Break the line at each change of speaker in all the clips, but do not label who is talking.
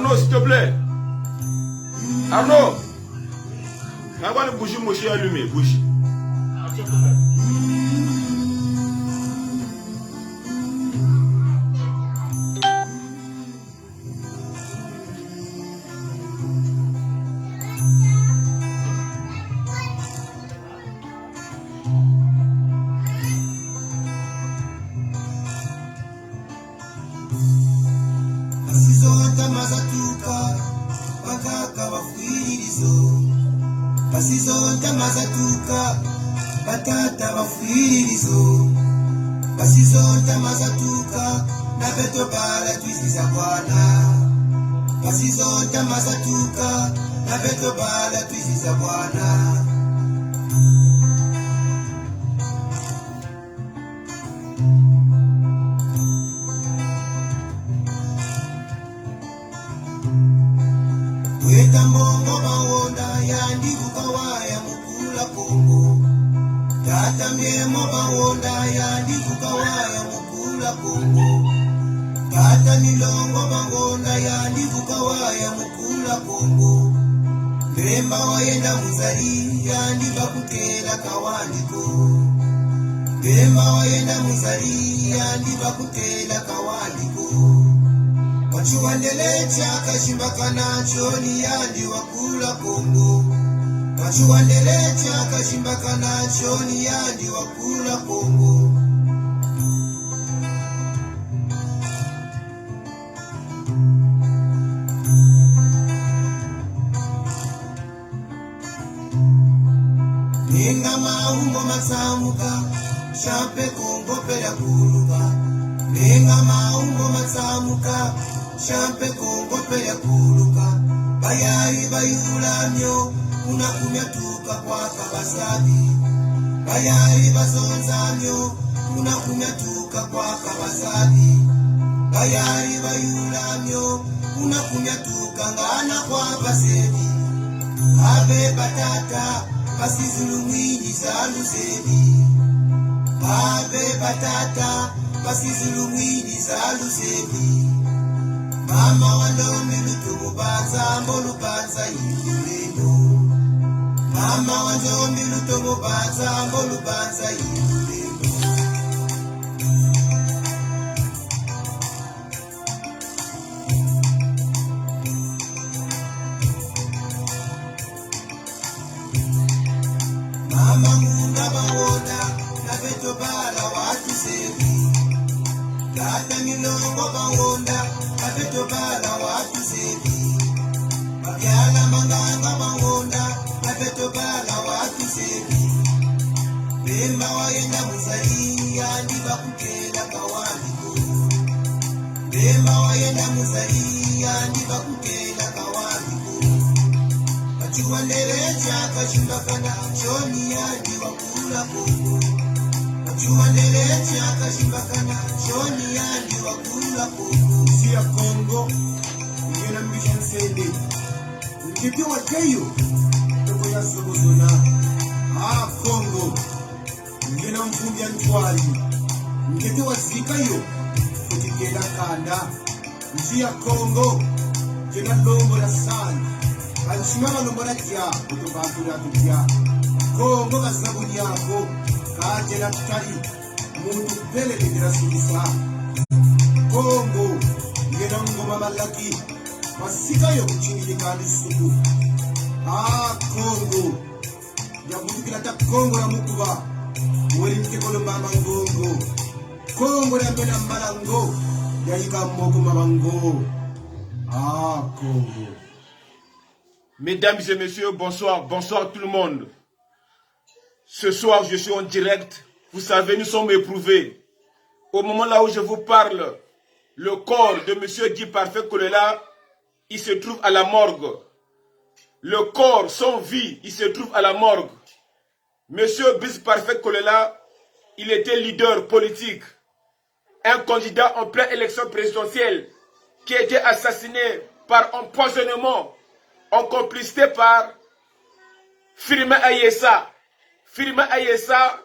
Arnaud, s'il te plaît. Arnaud. Là-bas, le bougie, moi, je suis allumé. Bougie.
Basizonda mazatuka batata bafirizo basizonda mazatuka na beto bala twiziza bwana basizonda mazatuka na beto bala twiziza bwana weta mbongo bawonda yandi kukawaya mukula Kongo tata myemo bawonda yandi kukawaya mukula Kongo tata milongo bawonda yandi kukawaya mukula Kongo Bemba wayenda muzali yandi bakutela kawandiko Bemba wayenda muzali yandi bakutela kawandiko Wachuandele chaka shimbakana choni yandi wakula Kongo Wachuandele chaka shimbakana choni yandi wakula Kongo Ninga maungo matsamuka Shape Kongo pela kuluka Ninga maungo matsamuka Champe Kongo pele kuluka Bayari bayulamyo Unakumya tuka kwa kabasadi Bayari bazonzamyo Unakumya tuka kwa kabasadi Bayari bayulamyo Unakumya tuka ngana kwa basedi Abe batata Basizulumwini zaluzedi Abe batata Basizulumwini zaluzedi Mama wandombi lutumubanza mbolubanza yiduleno Mama wandombi lutumubanza mbolubanza yiduleno Mama munga bawona na beto bala watu sebi Tata milongo bawona Abeto bala watu zebi Mabyala manganga mangona Abeto bala watu zebi Bemba wayenda muzali Yandi bakutela kawandiko Bemba wayenda muzali Yandi bakutela kawandiko Wachuandele chaka shimbakana Choni yandi wakula Kongo Wachuandele chaka shimbakana Choni yandi wakula Kongo ya Kongo ngena mission sende ngiti wakeyo toko ya sobozona Kongo ngena mvumbi antwali ngiti wazikayo kutikela kanda nchi ya Kongo ngena lombo la sana anshimama lombo la tia kutoka Afrika tukia Kongo kasabu yako kajela tutali muntu pele ngena sibisa Kongo Ngenango mamalaki Masika yo kuchini kandi suku Kongo Yabutu kilata Kongo na mukuba Mweli mtekolo mamangongo Kongo na mbena malango Yaika moku mamango Kongo.
Mesdames et messieurs, bonsoir, bonsoir tout le monde. Ce soir, je suis en direct. Vous savez, nous sommes éprouvés. Au moment là où je vous parle, le corps de M. Guy Parfait Kolela, il se trouve à la morgue. Le corps, son vie, il se trouve à la morgue. M. Guy Parfait Kolela, il était leader politique. Un candidat en pleine élection présidentielle qui a été assassiné par empoisonnement en complicité par Firmin Ayessa. Firmin Ayessa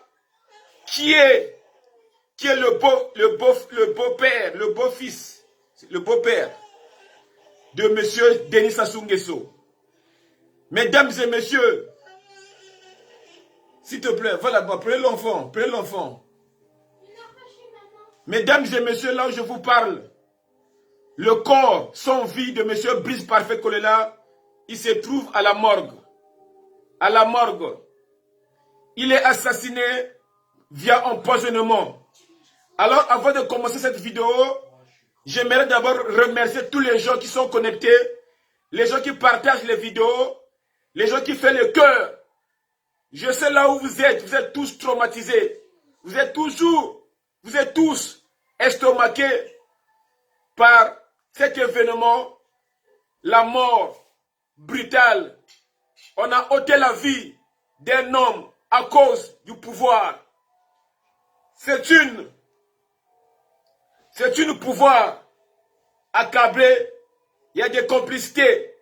qui est le beau-père, le beau-fils, le beau-père de M. Denis Sassou Nguesso. Mesdames et messieurs, s'il te plaît, va là-bas, prenez l'enfant, prenez l'enfant. Mesdames et messieurs, là où je vous parle, le corps sans vie de M. Brice Parfait Kolela, il se trouve à la morgue. À la morgue. Il est assassiné via empoisonnement. Alors, avant de commencer cette vidéo, j'aimerais d'abord remercier tous les gens qui sont connectés, les gens qui partagent les vidéos, les gens qui font le cœur. Je sais là où vous êtes tous traumatisés. Vous êtes tous estomaqués par cet événement, la mort brutale. On a ôté la vie d'un homme à cause du pouvoir. C'est une pouvoir accablé. Il y a des complicités.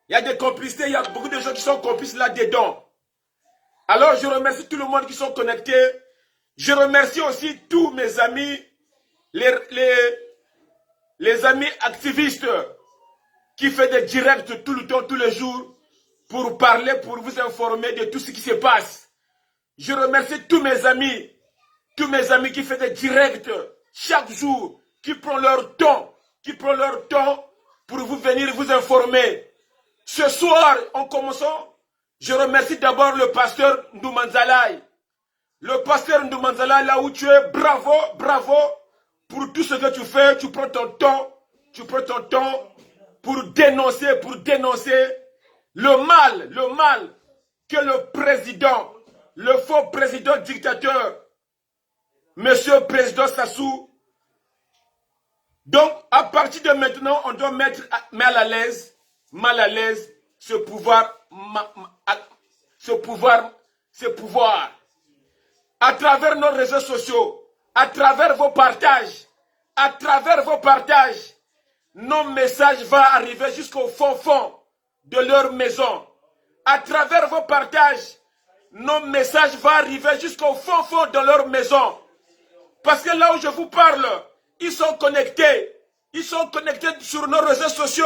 Il y a beaucoup de gens qui sont complices là-dedans. Alors je remercie tout le monde qui sont connectés. Je remercie aussi tous mes amis, les amis activistes qui font des directs tout le temps, tous les jours, pour parler, pour vous informer de tout ce qui se passe. Je remercie tous mes amis qui font des directs chaque jour, qui prennent leur temps, pour vous venir vous informer. Ce soir, en commençant, je remercie d'abord le pasteur Ndoumanzalaï. Le pasteur Ndoumanzalaï, là où tu es, bravo, bravo pour tout ce que tu fais. Tu prends ton temps pour dénoncer le mal que le président, le faux président dictateur, Monsieur Président Sassou. Donc, à partir de maintenant, on doit mettre mal à l'aise ce pouvoir. À travers nos réseaux sociaux, à travers vos partages, nos messages vont arriver jusqu'au fond de leur maison. À travers vos partages, nos messages vont arriver jusqu'au fond de leur maison. Parce que là où je vous parle, ils sont connectés. Ils sont connectés sur nos réseaux sociaux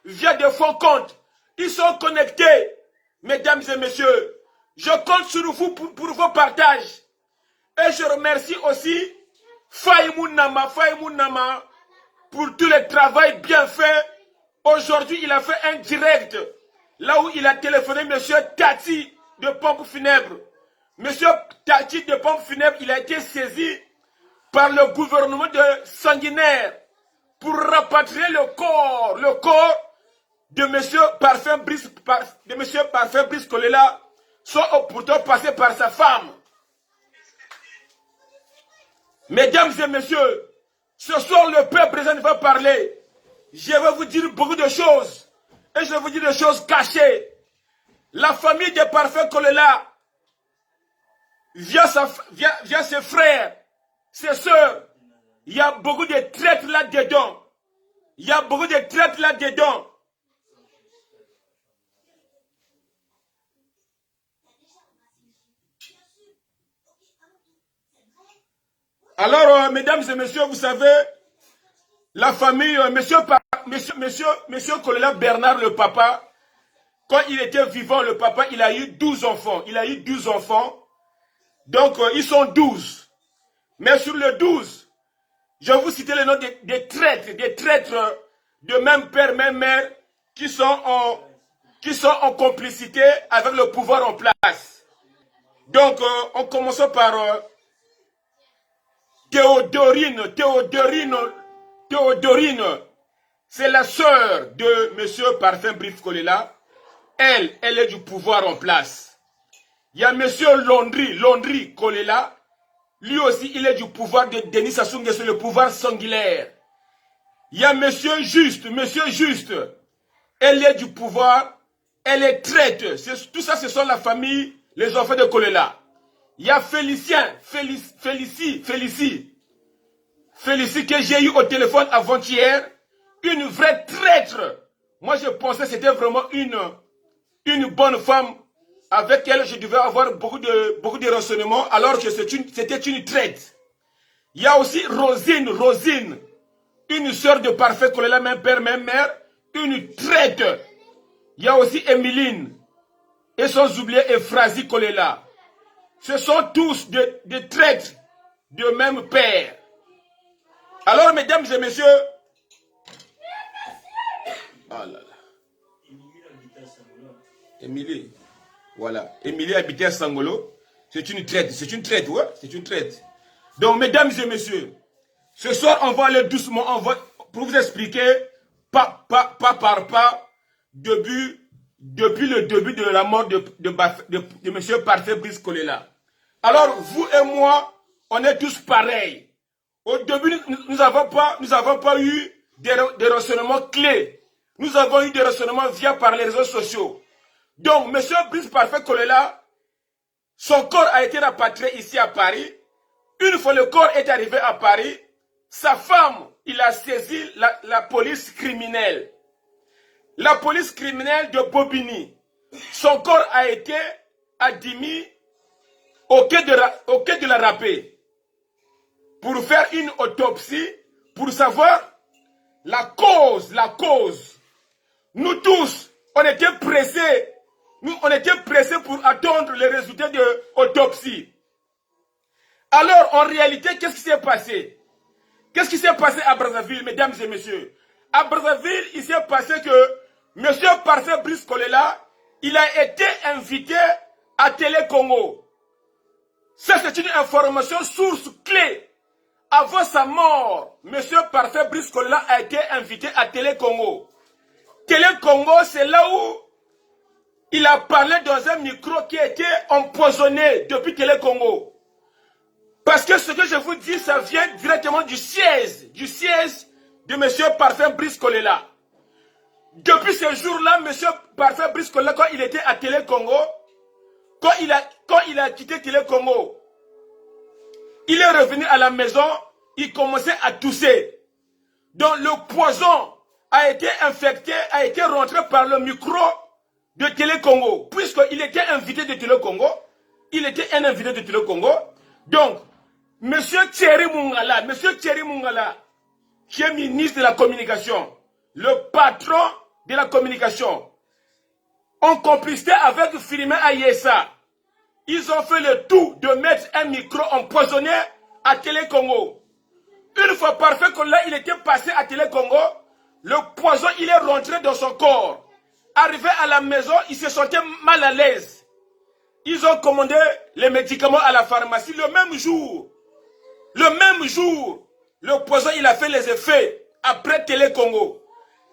via des faux comptes. Ils sont connectés. Mesdames et messieurs, je compte sur vous pour vos partages. Et je remercie aussi Faïmoun Nama pour tout le travail bien fait. Aujourd'hui, il a fait un direct là où il a téléphoné M. Tati de Pompe Funèbre. M. Tati de Pompe Funèbre, il a été saisi par le gouvernement de Sanguinaire pour rapatrier le corps de M. Parfait Brice Kolela, soit pourtant passé par sa femme. Mesdames et messieurs, ce soir le peuple présent va parler. Je vais vous dire beaucoup de choses. Et je vais vous dire des choses cachées. La famille de Parfait Kolela, via ses frères, ses soeurs, il y a beaucoup de traîtres là-dedans. Alors, mesdames et messieurs, vous savez, la famille, monsieur Kolela Bernard, le papa, quand il était vivant, le papa, il a eu 12 enfants. Donc, ils sont 12. Mais sur les 12, je vais vous citer les noms des traîtres de même père, même mère, qui sont en complicité avec le pouvoir en place. Donc, en commençant par Théodorine, c'est la sœur de M. Parfait Brice Kolela. Elle est du pouvoir en place. Il y a M. Londri Kolela. Lui aussi, il est du pouvoir de Denis Sassou Nguesso, le pouvoir sanguinaire. Il y a M. Juste. Elle est du pouvoir. Elle est traite. Tout ça, ce sont la famille, les enfants de Kolela. Il y a Félicie que j'ai eu au téléphone avant-hier, une vraie traître. Moi, je pensais que c'était vraiment une bonne femme. Avec elle, je devais avoir beaucoup de renseignements, alors que c'était une traître. Il y a aussi Rosine, une sœur de Parfait Kolela, même père, même mère, une traite. Il y a aussi Emeline. Et sans oublier Efrazi Kolela. Ce sont tous des traîtres de même père. Alors, mesdames et messieurs, oh là là. Émilie, voilà. Émilie habitait à Sangolo. C'est une traite, ouais, c'est une traite. Donc, mesdames et messieurs, ce soir, on va aller doucement, pour vous expliquer, pas par pas, depuis le début de la mort de M. Parfait Brice Kolela. Alors, vous et moi, on est tous pareils. Au début, nous n'avons pas eu des renseignements clés. Nous avons eu des renseignements par les réseaux sociaux. Donc, M. Brice Parfait Kolela, son corps a été rapatrié ici à Paris. Une fois le corps est arrivé à Paris, sa femme, il a saisi la police criminelle. La police criminelle de Bobigny. Son corps a été admis au quai de la Rapée pour faire une autopsie, pour savoir la cause. Nous tous, on était pressés pour attendre les résultats de l'autopsie. Alors, en réalité, qu'est-ce qui s'est passé? Qu'est-ce qui s'est passé à Brazzaville, mesdames et messieurs? À Brazzaville, il s'est passé que M. Parfait Brice Kolela, il a été invité à Télé Congo. Ça, c'est une information source clé. Avant sa mort, M. Parfait Brice Kolela a été invité à Télé Congo. Télé Congo, c'est là où il a parlé dans un micro qui a été empoisonné depuis Télé Congo. Parce que ce que je vous dis, ça vient directement du siège de M. Parfait Brice Kolela. Depuis ce jour-là, M. Parfait Brice Kolela, quand il était à Télé Congo, quand il a quitté Télé Congo, il est revenu à la maison, il commençait à tousser. Donc le poison a été infecté, a été rentré par le micro de Télé Congo. Puisqu'il était invité de Télé Congo, il était un invité de Télé Congo. Donc, M. Thierry Mungala, qui est ministre de la communication, le patron de la communication, en complicité avec Filimé Ayessa, ils ont fait le tout de mettre un micro empoisonné à Télé Congo. Une fois Parfait Kolela, il était passé à Télé Congo, le poison, il est rentré dans son corps. Arrivé à la maison, il se sentait mal à l'aise. Ils ont commandé les médicaments à la pharmacie le même jour. Le poison, il a fait les effets après Télé Congo.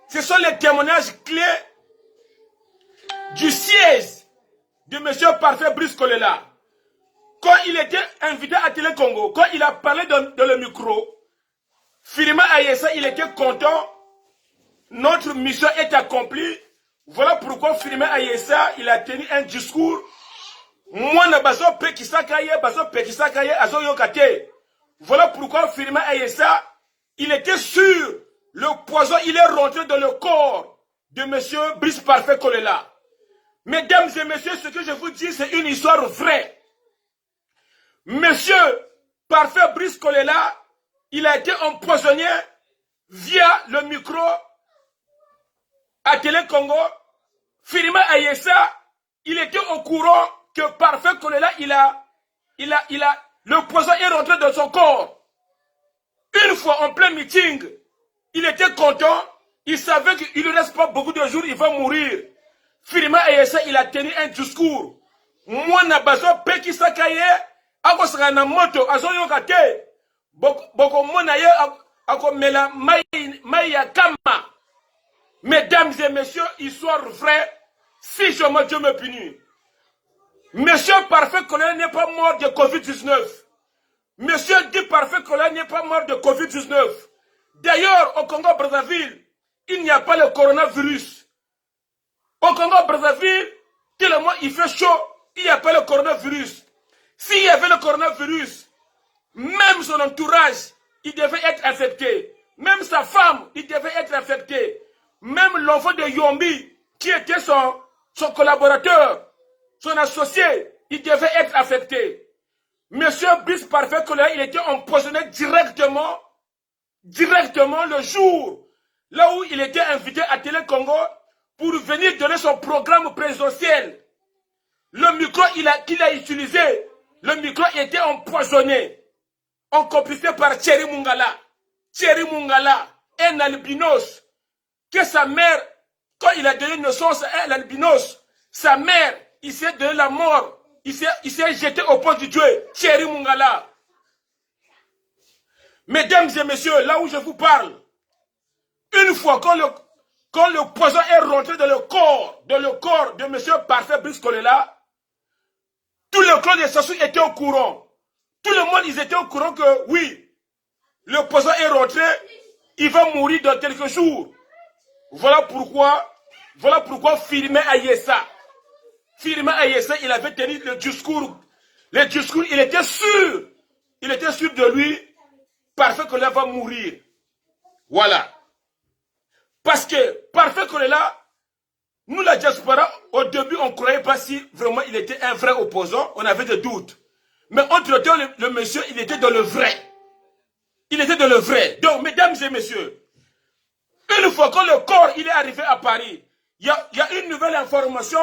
Ce sont les témoignages clés du siège de M. Parfait Brice Kolela. Quand il était invité à Télé Congo, quand il a parlé dans le micro, Filimé Ayessa, il était content. Notre mission est accomplie. Voilà pourquoi Filimé Ayessa, il a tenu un discours. Voilà pourquoi Filimé Ayessa, il était sûr, le poison, il est rentré dans le corps de M. Brice Parfait Kolela. Mesdames et messieurs, ce que je vous dis, c'est une histoire vraie. Monsieur Parfait Brice Kolela, il a été empoisonné via le micro à Télé Congo. Filimé Ayessa, il était au courant que Parfait Kolela, le poison est rentré dans son corps. Une fois en plein meeting, il était content, il savait qu'il ne reste pas beaucoup de jours, il va mourir. Filimé Ayessa, il a tenu un discours. Moi, na bazo peki sakaye, ako saka na moto, azo yokate. Boko mona ye, ako mela maya kama. Mesdames et messieurs, histoire vraie, si jamais Dieu me punit. Monsieur Parfait Kolela n'est pas mort de Covid-19. Monsieur dit Parfait Kolela n'est pas mort de Covid-19. D'ailleurs, au Congo-Brazzaville, il n'y a pas le coronavirus. Au Congo-Brazzaville, tellement il fait chaud, il n'y a pas le coronavirus. S'il y avait le coronavirus, même son entourage, il devait être infecté. Même sa femme, il devait être infecté. Même l'enfant de Yombi, qui était son collaborateur, son associé, il devait être affecté. Monsieur Brice Parfait Kolela, il était empoisonné directement le jour là où il était invité à Télé Congo pour venir donner son programme présidentiel. Le micro qu'il a utilisé, le micro était empoisonné. On complicé par Thierry Mungala. Thierry Mungala, un albinos, que sa mère, quand il a donné naissance à un albinos, sa mère, il s'est donné la mort. Il s'est jeté au pot du Dieu. Thierry Mungala. Mesdames et messieurs, là où je vous parle, une fois quand le poison est rentré dans le corps de M. Parfait Brice Kolela, tout le clan de Sassou était au courant. Tout le monde, ils étaient au courant que oui, le poison est rentré, il va mourir dans quelques jours. Voilà pourquoi Firmin Ayessa, il avait tenu le discours. Le discours, il était sûr de lui, Parfait Kolela va mourir. Voilà. Parce que Parfait Kolela, nous la diaspora, au début, on ne croyait pas si vraiment il était un vrai opposant, on avait des doutes. Mais entre-temps, le monsieur, il était dans le vrai. Il était dans le vrai. Donc, mesdames et messieurs, une fois que le corps il est arrivé à Paris, il y a une nouvelle information.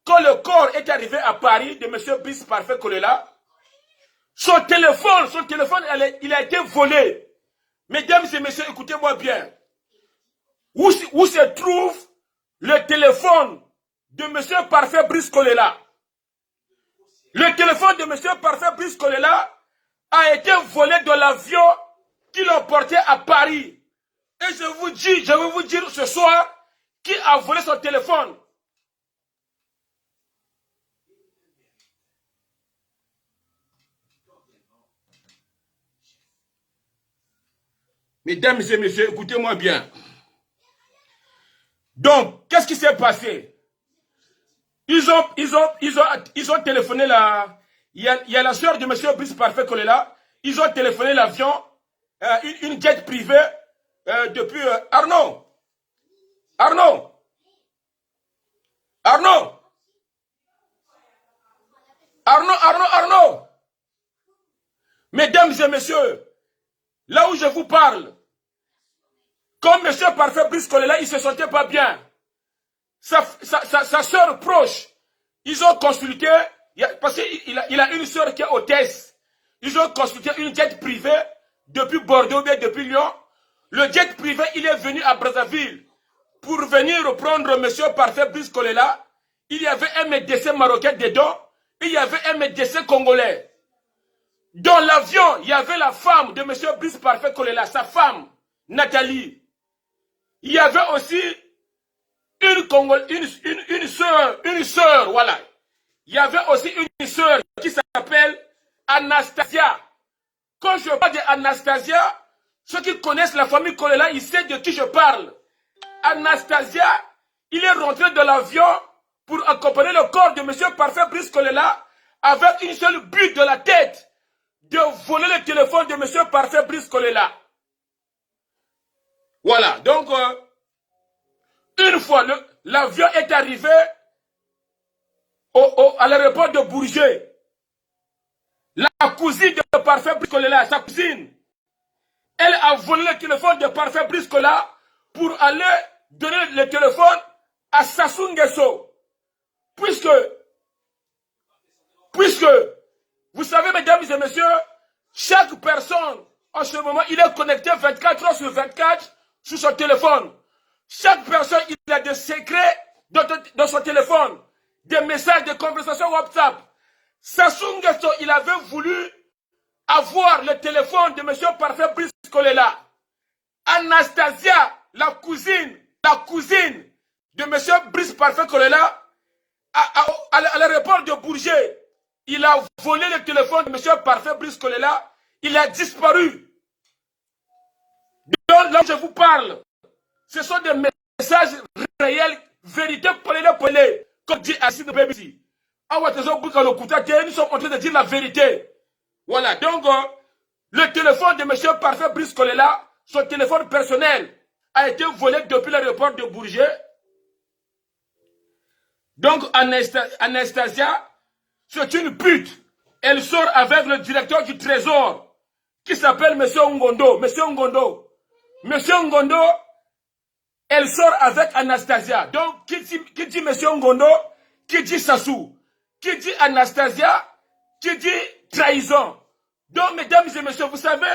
Quand le corps est arrivé à Paris de M. Brice Parfait Kolela, son téléphone, il a été volé. Mesdames et messieurs, écoutez-moi bien. Où se trouve le téléphone de M. Parfait Brice Kolela? Le téléphone de M. Parfait Brice Kolela a été volé dans l'avion qui l'emportait à Paris. Et je vais vous dire ce soir qui a volé son téléphone. Mesdames et messieurs, écoutez-moi bien. Donc, qu'est-ce qui s'est passé? Ils ont téléphoné il y a la soeur de M. Brice Parfait Kolela. Ils ont téléphoné l'avion, une jet privée depuis Arnaud. Mesdames et messieurs, là où je vous parle, comme M. Parfait Brice Kolela, il ne se sentait pas bien. Sa soeur proche, ils ont consulté, parce qu'il a une soeur qui est hôtesse. Ils ont consulté une jet privée depuis Bordeaux, depuis Lyon. Le jet privé, il est venu à Brazzaville pour venir reprendre M. Parfait Brice Kolela. Il y avait un médecin marocain dedans, et il y avait un médecin congolais. Dans l'avion, il y avait la femme de M. Brice Parfait Kolela, sa femme, Nathalie. Il y avait aussi une sœur, voilà. Il y avait aussi une sœur qui s'appelle Anastasia. Quand je parle d'Anastasia, ceux qui connaissent la famille Kolela, ils savent de qui je parle. Anastasia, il est rentré dans l'avion pour accompagner le corps de M. Parfait Brice Kolela avec une seule but de la tête, de voler le téléphone de M. Parfait Brice Kolela. Voilà, donc, une fois l'avion est arrivé à l'aéroport de Bourget, la cousine de Parfait Brice Kolela, sa cousine, elle a volé le téléphone de Parfait Brice Kolela pour aller donner le téléphone à Sassou Nguesso. Puisque, vous savez, mesdames et messieurs, chaque personne, en ce moment, il est connecté 24 heures sur 24 sur son téléphone. Chaque personne, il a des secrets dans son téléphone, des messages, des conversations WhatsApp. Sassou Nguesso, il avait voulu avoir le téléphone de M. Parfait Brice Kolela. Anastasia, la cousine de M. Brice Parfait Kolela, à l'aéroport de Bourget, il a volé le téléphone de M. Parfait Brice Kolela, il a disparu. Donc là où je vous parle, ce sont des messages réels, vérité, polé, comme dit Assis de BBC. Nous sommes en train de dire la vérité. Voilà, donc le téléphone de M. Parfait Brice Kolela, son téléphone personnel, a été volé depuis l'aéroport de Bourget. Donc Anastasia, c'est une pute. Elle sort avec le directeur du trésor, qui s'appelle M. Ngondo. M. Ngondo, elle sort avec Anastasia. Donc, qui dit M. Ngondo, qui dit Sassou, qui dit Anastasia, qui dit trahison. Donc, mesdames et messieurs, vous savez,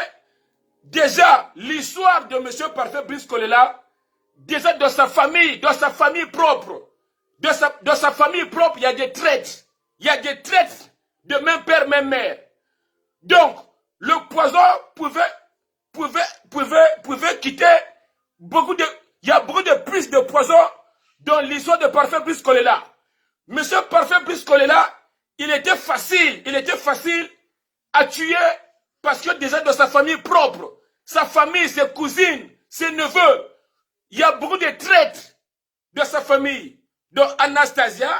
déjà, l'histoire de M. Parfait Brice Kolela, déjà dans sa famille propre, dans sa famille propre, il y a des traites. Il y a des traites de même père, même mère. Donc, le poison pouvait quitter beaucoup de... Il y a beaucoup de plus de poison dans l'histoire de Parfait Brice Kolela. Monsieur Parfait Brice Kolela, il était facile à tuer parce que déjà dans sa famille propre, sa famille, ses cousines, ses neveux, il y a beaucoup de traites de sa famille. Donc Anastasia,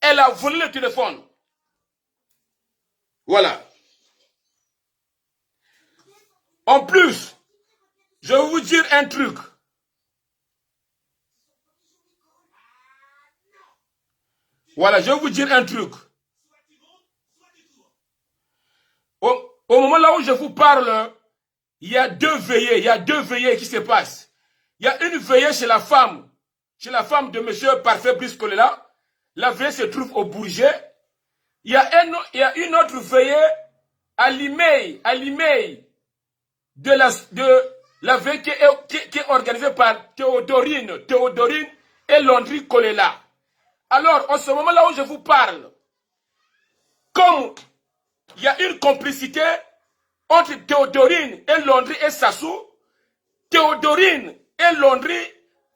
elle a volé le téléphone. Voilà. En plus, je vais vous dire un truc. Voilà, je vais vous dire un truc. Au moment là où je vous parle, il y a deux veillées qui se passent. Il y a une veillée chez la femme de M. Parfait Brice Kolela. La veillée se trouve au Bourget. Il y a une autre veillée à Limay de la veillée qui est organisée par Théodorine et Landry Kolela. Alors, en ce moment-là où je vous parle, comme il y a une complicité entre Théodorine et Landry et Sassou, Théodorine et Landry,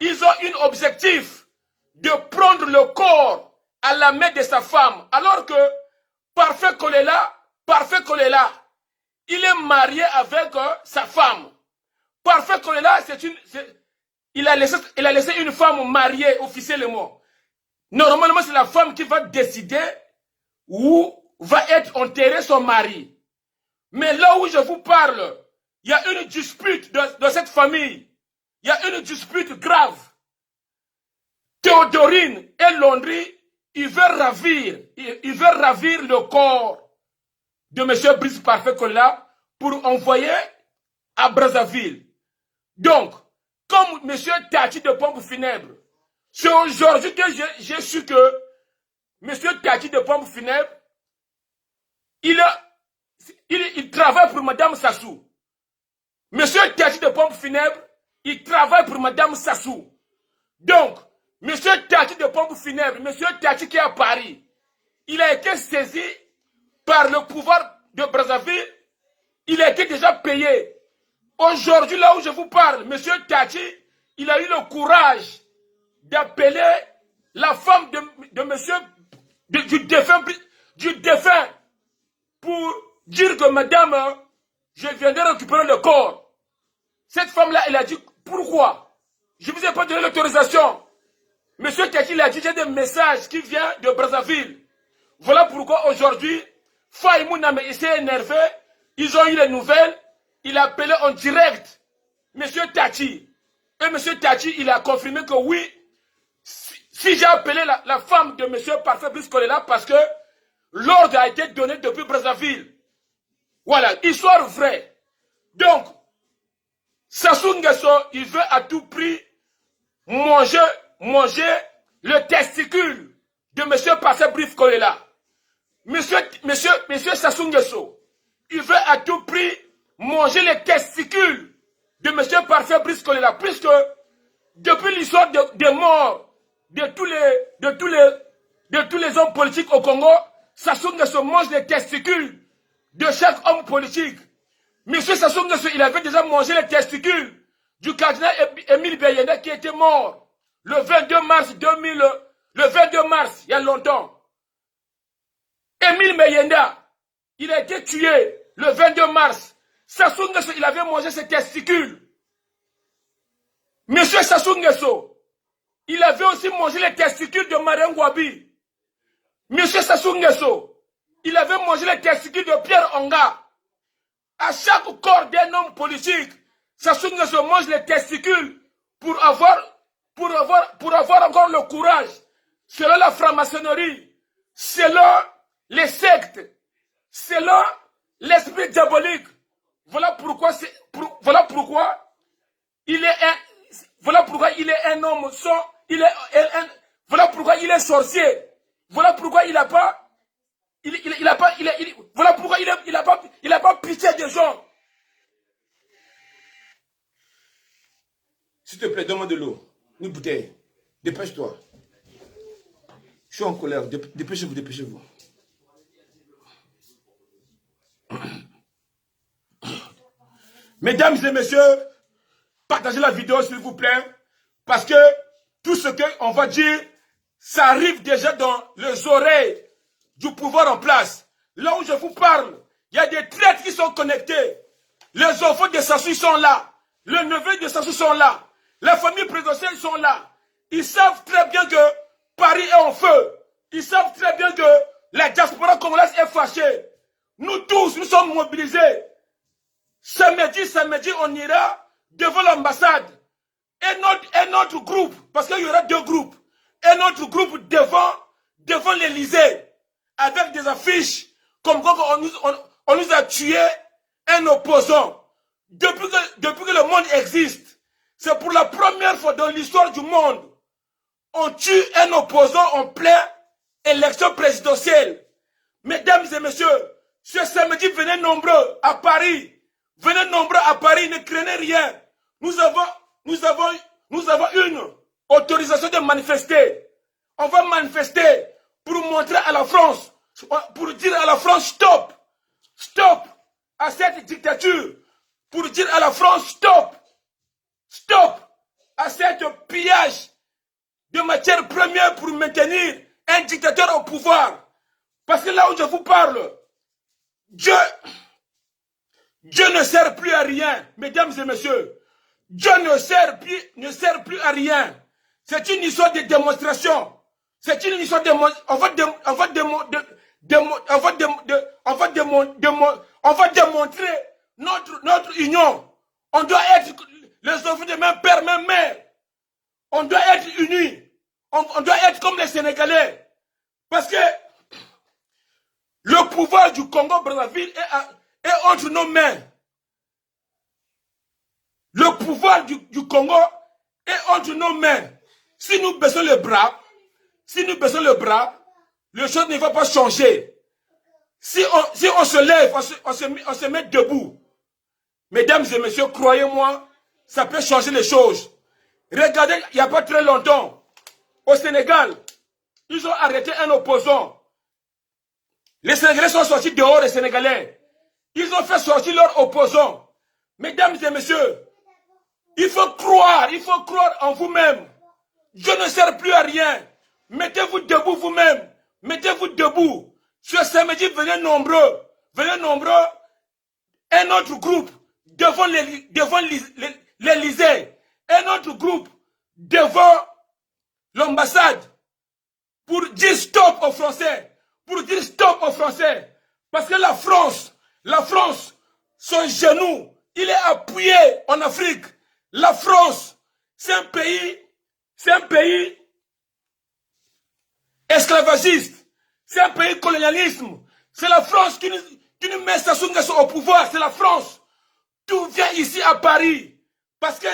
ils ont un objectif de prendre le corps à la main de sa femme, alors que Parfait Kolela, il est marié avec sa femme. Parfait Kolela, il a laissé une femme mariée officiellement. Normalement, c'est la femme qui va décider où va être enterré son mari. Mais là où je vous parle, il y a une dispute dans cette famille. Il y a une dispute grave. Théodorine et Landry, ils veulent ravir le corps de M. Brice Parfait Kolela pour envoyer à Brazzaville. Donc, comme M. Tati de Pompe Funèbre, c'est aujourd'hui que j'ai su que M. Tati de Pompe Funèbre, il travaille pour Mme Sassou. M. Tati de Pompe Funèbre, il travaille pour Mme Sassou. Donc, M. Tati de Pompe Funèbre, M. Tati qui est à Paris, il a été saisi par le pouvoir de Brazzaville. Il a été déjà payé. Aujourd'hui, là où je vous parle, M. Tati, il a eu le courage d'appeler la femme de monsieur, du défunt, pour dire que madame, je viendrai récupérer le corps. Cette femme-là, elle a dit, pourquoi? Je ne vous ai pas donné l'autorisation. Monsieur Tati, il a dit, j'ai des messages qui viennent de Brazzaville. Voilà pourquoi aujourd'hui, Faye Mouname, il s'est énervé, ils ont eu les nouvelles, il a appelé en direct Monsieur Tati. Et Monsieur Tati, il a confirmé que oui, si j'ai appelé la femme de Monsieur Parfait Brice Kolela parce que l'ordre a été donné depuis Brazzaville. Voilà, histoire vraie. Donc, Sassou Nguesso, il veut à tout prix manger le testicule de Monsieur Parfait Brice Kolela. Monsieur Sassou Nguesso, il veut à tout prix manger les testicules de Monsieur Parfait Brice Kolela, puisque depuis l'histoire des morts de tous les hommes politiques au Congo, Sassou Nguesso mange les testicules de chaque homme politique. Monsieur Sassou Nguesso, il avait déjà mangé les testicules du cardinal Émile Beyenda qui était mort le 22 mars, il y a longtemps. Émile Beyenda, il a été tué le 22 mars. Sassou Nguesso, il avait mangé ses testicules. Monsieur Sassou Nguesso, il avait aussi mangé les testicules de Marien Ngouabi. Monsieur Sassou Nguesso, il avait mangé les testicules de Pierre Onga. À chaque corps d'un homme politique, Sassou Nguesso mange les testicules pour avoir encore le courage, selon la franc-maçonnerie, selon les sectes, selon l'esprit diabolique. Voilà pourquoi pourquoi il est un homme sans, voilà pourquoi il est sorcier. Voilà pourquoi il n'a pas, voilà pourquoi il n'a pas pitié des gens. S'il te plaît, donne-moi de l'eau. Une bouteille. Dépêche-toi. Je suis en colère. Dépêchez-vous, dépêchez-vous. Mesdames et messieurs, partagez la vidéo s'il vous plaît. Parce que tout ce qu'on va dire, ça arrive déjà dans les oreilles du pouvoir en place. Là où je vous parle, il y a des traîtres qui sont connectés. Les enfants de Sassou sont là. Les neveux de Sassou sont là. La famille présidentielle sont là. Ils savent très bien que Paris est en feu. Ils savent très bien que la diaspora congolaise est fâchée. Nous tous, nous sommes mobilisés. Samedi, on ira devant l'ambassade. Et notre groupe, parce qu'il y aura deux groupes, et notre groupe devant l'Élysée, avec des affiches, comme quoi on nous a tué un opposant. Depuis que le monde existe, c'est pour la première fois dans l'histoire du monde, on tue un opposant en pleine élection présidentielle. Mesdames et messieurs, ce samedi, venez nombreux à Paris. Venez nombreux à Paris, ne craignez rien. Nous avons une autorisation de manifester. On va manifester pour montrer à la France, pour dire à la France stop. Stop à cette dictature. Pour dire à la France stop. Stop à cette pillage de matières premières pour maintenir un dictateur au pouvoir. Parce que là où je vous parle, Dieu ne sert plus à rien, mesdames et messieurs. Dieu ne sert plus à rien. C'est une histoire de démonstration. C'est une histoire de... On va démontrer notre union. On doit être les enfants de même père, même mère. On doit être unis. On doit être comme les Sénégalais. Parce que le pouvoir du Congo-Brazzaville est entre nos mains. Le pouvoir du Congo est entre nos mains. Si nous baissons le bras, les choses ne vont pas changer. Si on se lève, on se met debout. Mesdames et messieurs, croyez-moi, ça peut changer les choses. Regardez, il n'y a pas très longtemps, au Sénégal, ils ont arrêté un opposant. Les Sénégalais sont sortis dehors, les Sénégalais. Ils ont fait sortir leur opposant. Mesdames et messieurs, il faut croire en vous-même. Dieu ne sert plus à rien. Mettez-vous debout vous-même. Mettez-vous debout. Ce samedi, venez nombreux. Un autre groupe devant l'Élysée. Un autre groupe devant l'ambassade. Pour dire stop aux Français. Parce que la France, son genou, il est appuyé en Afrique. La France, c'est un pays esclavagiste. C'est un pays colonialisme. C'est la France qui nous met Sassou Nguesso au pouvoir. C'est la France. Tout vient ici à Paris. Parce que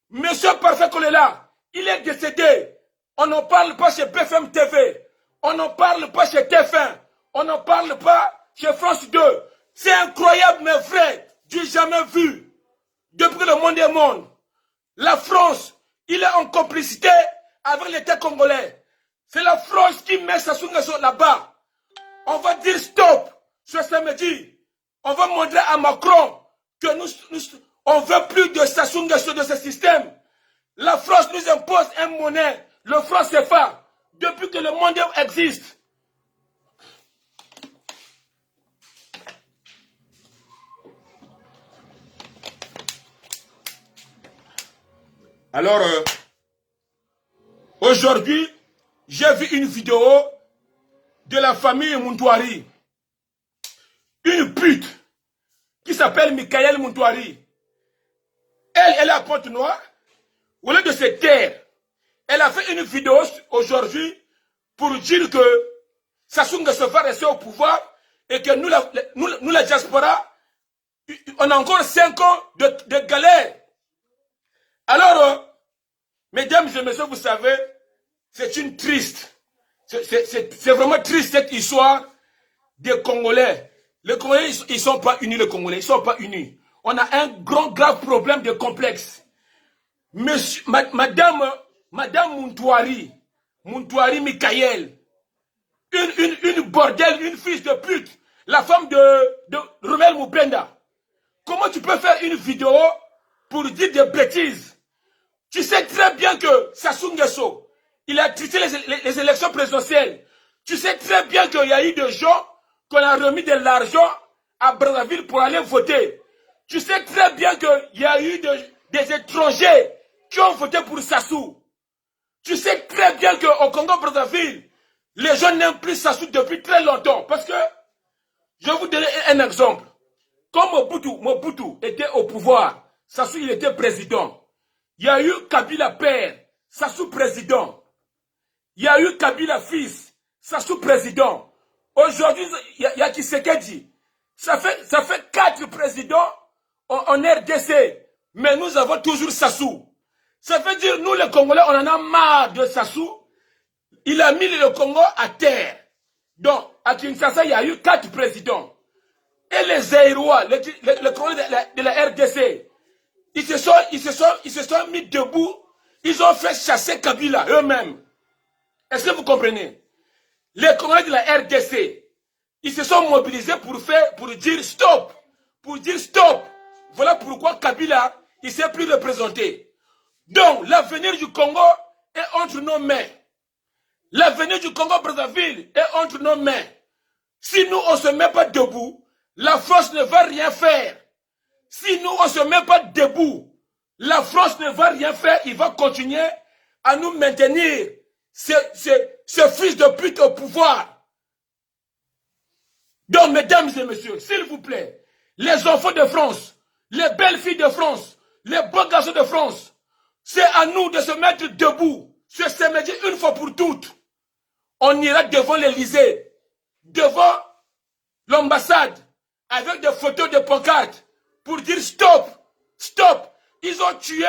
Monsieur Parfait Kolela, il est décédé. On n'en parle pas chez BFM TV. On n'en parle pas chez TF1. On n'en parle pas chez France 2. C'est incroyable, mes frères. Du jamais vu. Depuis que le monde est monde. La France, il est en complicité avec l'État congolais. C'est la France qui met Sassou Nguesso là-bas. On va dire stop ce samedi. On va montrer à Macron que on ne veut plus de Sassou Nguesso de ce système. La France nous impose une monnaie, le franc CFA, depuis que le monde existe. Alors, aujourd'hui, j'ai vu une vidéo de la famille Muntouari. Une pute qui s'appelle Michael Muntouari. Elle est à Pointe-Noire. Au lieu de se taire, elle a fait une vidéo aujourd'hui pour dire que Sassou Nguesso va rester au pouvoir et que nous, la diaspora, on a encore 5 ans de galère. Alors, Mesdames et messieurs, vous savez, c'est une triste. C'est vraiment triste cette histoire des Congolais. Les Congolais, ils ne sont pas unis, les Congolais. Ils ne sont pas unis. On a un grand, grave problème de complexe. Monsieur, Madame Muntouari Mikaël, une bordelle, une fille de pute, la femme de Romel Mupenda. Comment tu peux faire une vidéo pour dire des bêtises? Tu sais très bien que Sassou Nguesso, il a triché les élections présidentielles. Tu sais très bien qu'il y a eu des gens qu'on a remis de l'argent à Brazzaville pour aller voter. Tu sais très bien qu'il y a eu des étrangers qui ont voté pour Sassou. Tu sais très bien qu'au Congo-Brazzaville, les gens n'aiment plus Sassou depuis très longtemps. Parce que, je vais vous donner un exemple. Quand Mobutu était au pouvoir, Sassou il était président. Il y a eu Kabila père, Sassou président. Il y a eu Kabila fils, Sassou président. Aujourd'hui, il y a Tshisekedi. Ça fait 4 présidents en RDC. Mais nous avons toujours Sassou. Ça veut dire, nous les Congolais, on en a marre de Sassou. Il a mis le Congo à terre. Donc, à Kinshasa, il y a eu 4 présidents. Et les Zaïrois, les Congolais de la RDC, ils se sont mis debout. Ils ont fait chasser Kabila eux-mêmes. Est-ce que vous comprenez? Les Congolais de la RDC, ils se sont mobilisés pour dire stop. Pour dire stop. Voilà pourquoi Kabila, il ne s'est plus représenté. Donc, l'avenir du Congo est entre nos mains. L'avenir du Congo-Brazzaville est entre nos mains. Si nous, on ne se met pas debout, la France ne va rien faire. Si nous, on ne se met pas debout, la France ne va rien faire. Il va continuer à nous maintenir ce fils de pute au pouvoir. Donc, mesdames et messieurs, s'il vous plaît, les enfants de France, les belles filles de France, les beaux garçons de France, c'est à nous de se mettre debout, ce samedi une fois pour toutes. On ira devant l'Élysée, devant l'ambassade, avec des photos de pancartes, pour dire stop, stop. Ils ont tué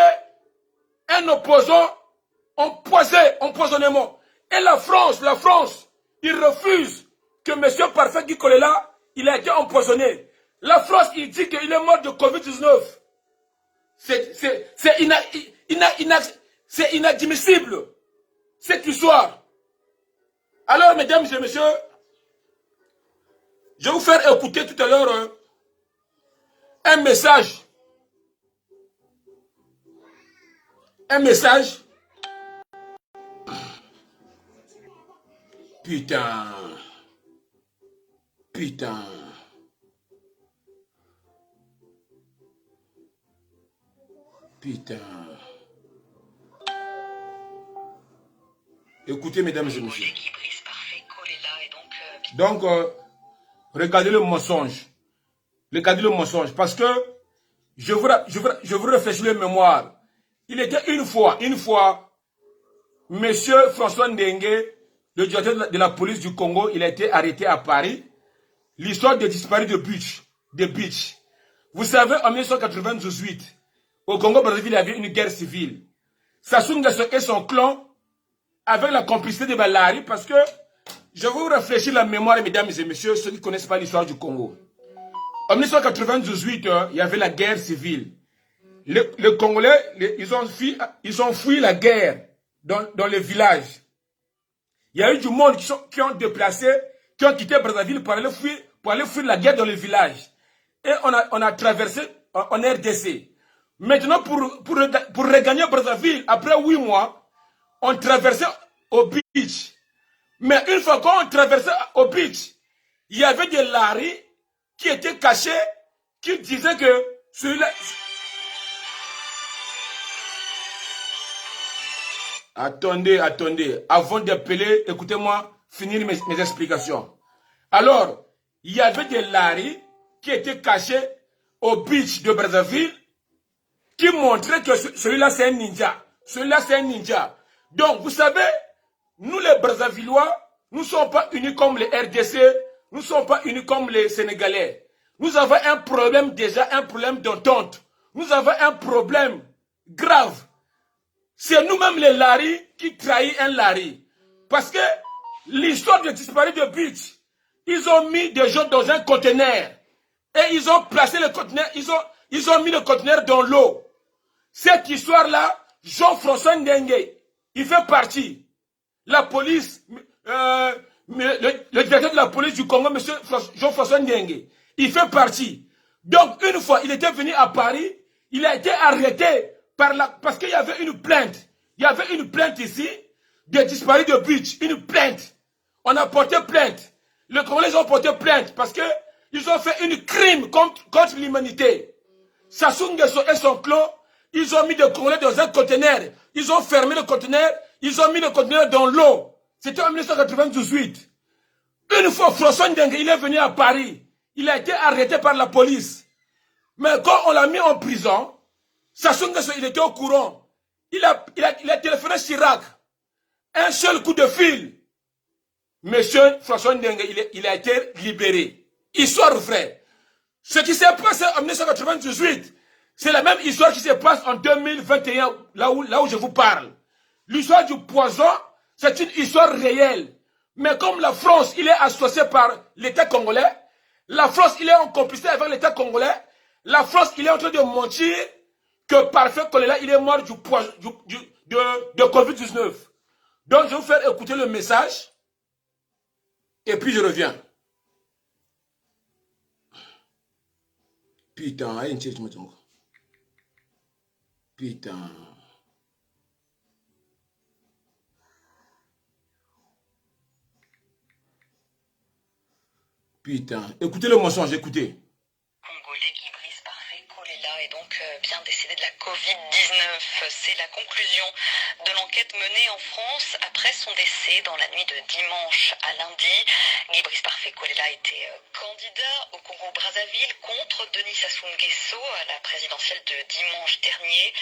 un opposant empoisonnement. Et la France, il refuse que M. Parfait Guy Kolela, il a été empoisonné. La France, il dit qu'il est mort de Covid-19. C'est inadmissible, cette histoire. Alors, mesdames et messieurs, je vais vous faire écouter tout à l'heure un message. Un message. Putain. Putain. Putain. Écoutez, mesdames et messieurs. Donc, regardez le mensonge. Regardez le mensonge. Parce que je vous réfléchis les mémoires. Il était une fois, Monsieur François Ndengue, le directeur de la police du Congo, il a été arrêté à Paris. L'histoire des disparus de Beach. Vous savez, en 1998, au Congo-Brazzaville, il y avait une guerre civile. Sassou Nguesso et son clan, avec la complicité de Balari, parce que je vais vous réfléchir la mémoire, mesdames et messieurs, ceux qui ne connaissent pas l'histoire du Congo. En 1998, il y avait la guerre civile. Les Congolais, ils ont fui la guerre dans les villages. Il y a eu du monde qui ont déplacé, qui ont quitté Brazzaville pour aller fuir la guerre dans les villages. Et on a traversé en RDC. Maintenant, pour regagner Brazzaville, après 8 mois, on traversait au beach. Mais une fois qu'on traversait au beach, il y avait des laris qui étaient cachés, qui disaient que celui-là... Attendez. Avant d'appeler, écoutez-moi, finir mes explications. Alors, il y avait des laris qui étaient cachés au beach de Brazzaville, qui montraient que celui-là c'est un ninja. Donc, vous savez, nous les Brazzavillois, nous ne sommes pas unis comme les RDC, nous ne sommes pas unis comme les Sénégalais. Nous avons un problème d'entente. Nous avons un problème grave. C'est nous-mêmes les Larry qui trahissent un Larry. Parce que l'histoire de disparu de Beach, ils ont mis des gens dans un conteneur. Et ils ont placé le conteneur, ils ont mis le conteneur dans l'eau. Cette histoire-là, Jean-François Ndengue, il fait partie. La police, le directeur de la police du Congo, M. Jean-François Ndengue, il fait partie. Donc, une fois, il était venu à Paris, il a été arrêté parce qu'il y avait une plainte. Il y avait une plainte ici, de disparu de Beach, une plainte. On a porté plainte. Les Congolais ont porté plainte parce qu'ils ont fait une crime contre l'humanité. Sassou Nguesso et son clan, ils ont mis des Congolais dans un conteneur. Ils ont fermé le conteneur, ils ont mis le conteneur dans l'eau. C'était en 1998. Une fois, François Ndengue, il est venu à Paris. Il a été arrêté par la police. Mais quand on l'a mis en prison, Sassou Nguesso, il était au courant. Il a téléphoné Chirac. Un seul coup de fil. Monsieur François Ndengue, il a été libéré. Histoire vraie. Ce qui s'est passé en 1998, c'est la même histoire qui se passe en 2021, là où je vous parle. L'histoire du poison, c'est une histoire réelle. Mais comme la France, il est associé par l'État congolais, la France, il est en complicité avec l'État congolais, la France, il est en train de mentir que Parfait Kolela, il est mort de Covid-19. Donc, je vais vous faire écouter le message. Et puis, je reviens. Putain, putain. Putain. Écoutez le mensonge, écoutez.
Congolais qui brise Parfait Kolela est donc bien décédé de la Covid-19. C'est la conclusion de l'enquête menée en France après son décès dans la nuit de dimanche à lundi. Guy Brice Parfait Kolela était candidat au Congo-Brazzaville contre Denis Sassou Nguesso à la présidentielle de dimanche dernier.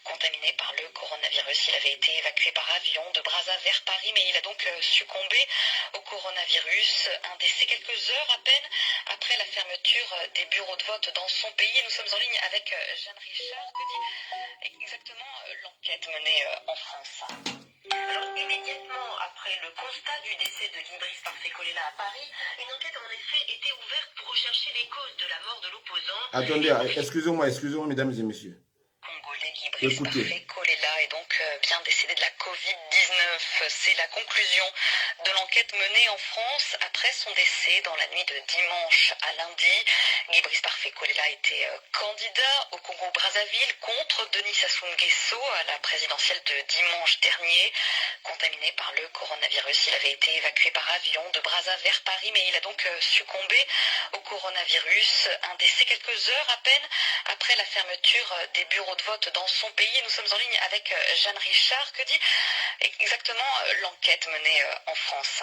Contaminé par le coronavirus, il avait été évacué par avion de Brazza vers Paris, mais il a donc succombé au coronavirus. Un décès quelques heures à peine après la fermeture des bureaux de vote dans son pays. Et nous sommes en ligne avec Jeanne Richard. Que dit exactement l'enquête menée en France? Alors, immédiatement après le constat du décès de Guy Brice Parfait Kolela à Paris, une enquête a en effet été ouverte pour rechercher les causes de la mort de l'opposant.
Attendez, excusez-moi, mesdames et messieurs.
Congolais Guy Brice Parfait Kolela est donc bien décédé de la Covid-19. C'est la conclusion de l'enquête menée en France après son décès dans la nuit de dimanche à lundi. Guy Brice Parfait Kolela était candidat au Congo-Brazzaville contre Denis Sassou Nguesso à la présidentielle de dimanche dernier. Contaminé par le coronavirus, il avait été évacué par avion de Brazza vers Paris, mais il a donc succombé au coronavirus. Un décès quelques heures à peine après la fermeture des bureaux de vote dans son pays. Nous sommes en ligne avec Jeanne Richard. Que dit exactement l'enquête menée en France?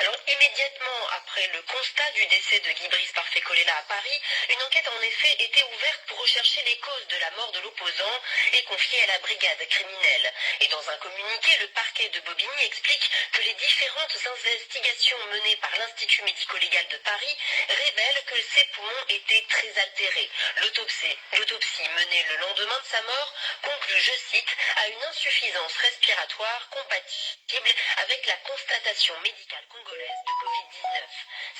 Alors, immédiatement après le constat du décès de Guy Brice Parfait Kolela à Paris, une enquête a en effet été ouverte pour rechercher les causes de la mort de l'opposant et confiée à la brigade criminelle. Et dans un communiqué, le parquet de Bobigny explique que les différentes investigations menées par l'Institut médico-légal de Paris révèlent que ses poumons étaient très altérés. L'autopsie menée le lendemain de sa mort conclut, je cite, à une insuffisance respiratoire compatible avec la constatation médicale congolaise de Covid-19.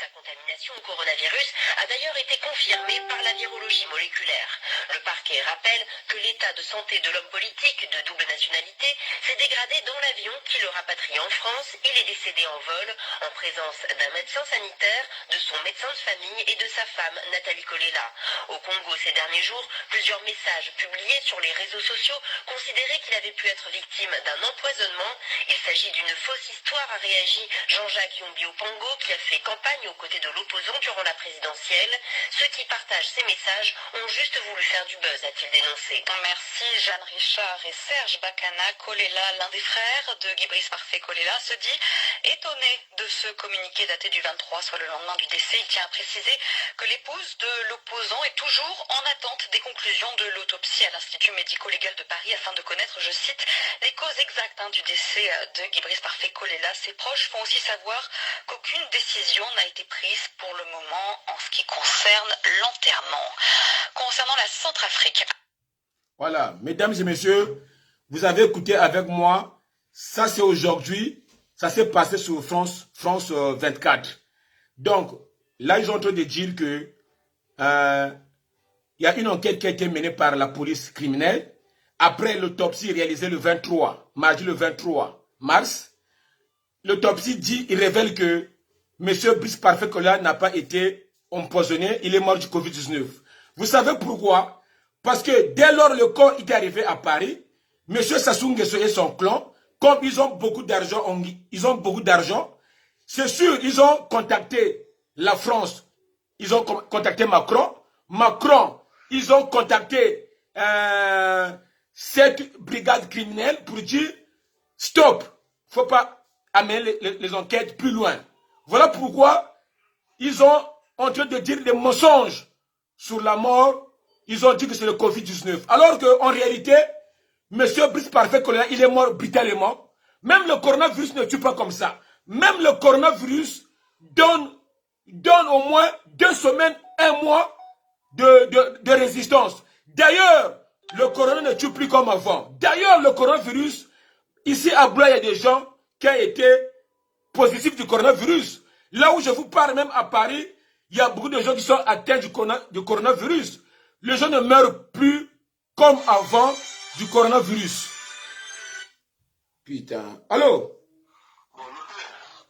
Sa contamination au coronavirus a d'ailleurs été confirmée par la virologie moléculaire. Le parquet rappelle que l'état de santé de l'homme politique de double nationalité s'est dégradé dans l'avion qui le rapatrie en France. Il est décédé en vol en présence d'un médecin sanitaire, de son médecin de famille et de sa femme Nathalie Kolela. Au Congo ces derniers jours, plusieurs messages publiés sur les réseaux sociaux considéraient qu'il avait pu être victime d'un empoisonnement. Il s'agit d'une fausse histoire, a réagi Jean-Jacques Yombi Opongo, qui a fait campagne aux côtés de l'opposant durant la présidentielle. Ceux qui partagent ces messages ont juste voulu faire du buzz, a-t-il dénoncé. Merci Jeanne Richard et Serge Bakana. Kolela, l'un des frères de Guy Brice Parfait Kolela, se dit étonné de ce communiqué daté du 23, soit le lendemain du décès. Il tient à préciser que l'épouse de l'opposant est toujours en attente des conclusions de l'autopsie à l'Institut médico-légal de Paris afin de connaître, je cite, les causes exactes du décès de Guy Brice Parfait Kolela. Ses proches font aussi savoir qu'aucune décision n'a été prise pour le moment en ce qui concerne l'enterrement. Concernant la Centrafrique.
Voilà, mesdames et messieurs, Vous avez écouté avec moi. Ça, c'est aujourd'hui. Ça s'est passé sur France 24. Donc, là, ils sont en train de dire que il y a une enquête qui a été menée par la police criminelle. Après l'autopsie réalisée le 23, mardi le 23 mars, l'autopsie dit, il révèle que M. Brice Parfait Kolela n'a pas été empoisonné, il est mort du Covid-19. Vous savez pourquoi? Parce que dès lors le corps est arrivé à Paris, M. Sassou Nguesso et son clan, comme ils ont beaucoup d'argent, c'est sûr, ils ont contacté la France, ils ont contacté Macron, ils ont contacté cette brigade criminelle pour dire stop, il ne faut pas amener les enquêtes plus loin. Voilà pourquoi ils sont en train de dire des mensonges sur la mort. Ils ont dit que c'est le Covid-19. Alors qu'en réalité, M. Brice Parfait Kolela, il est mort brutalement. Même le coronavirus ne tue pas comme ça. Même le coronavirus donne au moins 2 semaines, 1 mois de résistance. D'ailleurs, le corona ne tue plus comme avant. D'ailleurs, le coronavirus, ici à Blois, il y a des gens qui ont été positifs du coronavirus. Là où je vous parle, même à Paris, il y a beaucoup de gens qui sont atteints du coronavirus. Les gens ne meurent plus comme avant du coronavirus. Putain. Allô?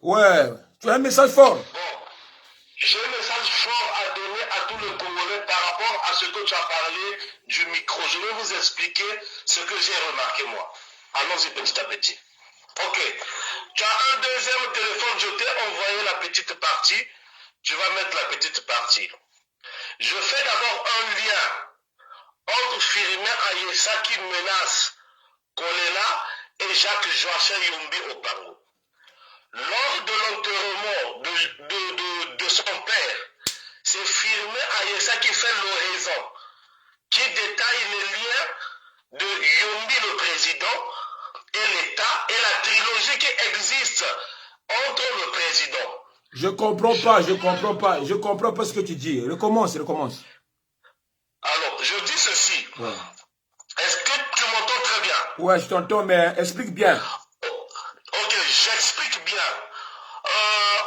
Ouais, tu as un message fort.
J'ai un message fort à donner à tous les Congolais par rapport à ce que tu as parlé du micro. Je vais vous expliquer ce que j'ai remarqué moi. Allons-y petit à petit. Ok. Tu as un deuxième téléphone, je t'ai envoyé la petite partie. Tu vas mettre la petite partie. Je fais d'abord un lien entre Firmin Ayessa qui menace Kolela et Jacques Joachim Yumbi au Pango. Lors de l'enterrement de son père, c'est Firmin Ayessa qui fait l'oraison, qui détaille les liens de Yumbi le président et l'État et la trilogie qui existe entre le président.
Je comprends pas ce que tu dis. Recommence.
Alors, je dis ceci. Ouais. Est-ce que tu m'entends très bien?
Ouais, je t'entends, mais explique bien.
Ok, j'explique bien.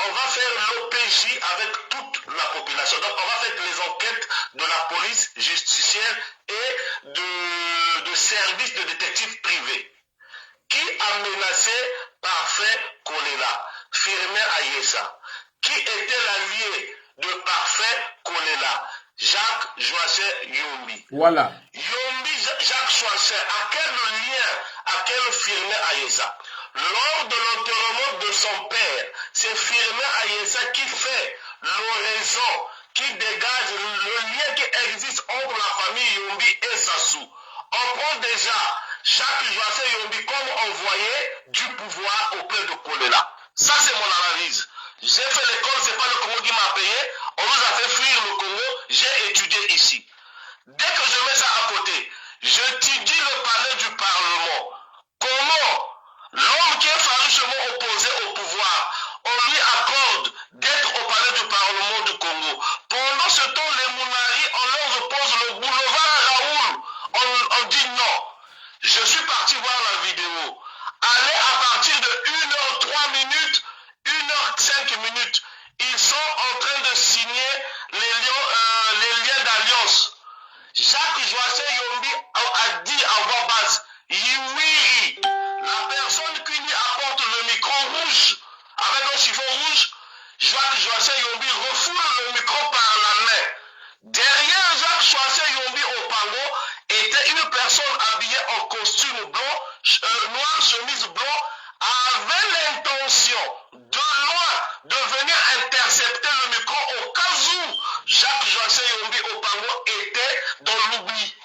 On va faire l'OPJ avec toute la population. Donc, on va faire les enquêtes de la police justicière et de services de détectives privés. Qui a menacé Parfait Kolela? Firmin Ayessa. Qui était l'allié de Parfait Kolela? Jacques Joachim Yumbi.
Voilà.
Yumbi, Jacques Joachim, à quel lien, à quel Firmin Ayessa? Lors de l'enterrement de son père, c'est Firmin Ayessa qui fait l'oraison, qui dégage le lien qui existe entre la famille Yumbi et Sassou. On prend déjà Jacques Joachim Yumbi comme envoyé du pouvoir auprès de Kolela. Ça, c'est mon analyse. J'ai fait l'école, c'est pas le Congo qui m'a payé. On nous a fait fuir le Congo. J'ai étudié ici. Dès que je mets ça à côté, j'étudie le palais du Parlement. Comment l'homme qui est farouchement opposé au pouvoir, on lui accorde d'être au palais du Parlement du Congo. Pendant ce temps, les Mounaris, on leur repose le boulevard Raoul. On dit non. Je suis parti voir la vidéo. Allez à partir de 1h03, 1h05, ils sont en train de signer les liens d'alliance. Jacques Joachim Yumbi a dit à voix basse, Yiwiri, la personne qui lui apporte le micro rouge, avec un chiffon rouge, Jacques Joachim Yumbi refoule le micro par la main. Derrière Jacques Joachim Yumbi au Pango était une personne habillée en costume blanc, noir, chemise blanc, avait l'intention de loin de venir intercepter le micro au cas où Jacques Joachim Yumbi au Pango était dans l'oubli.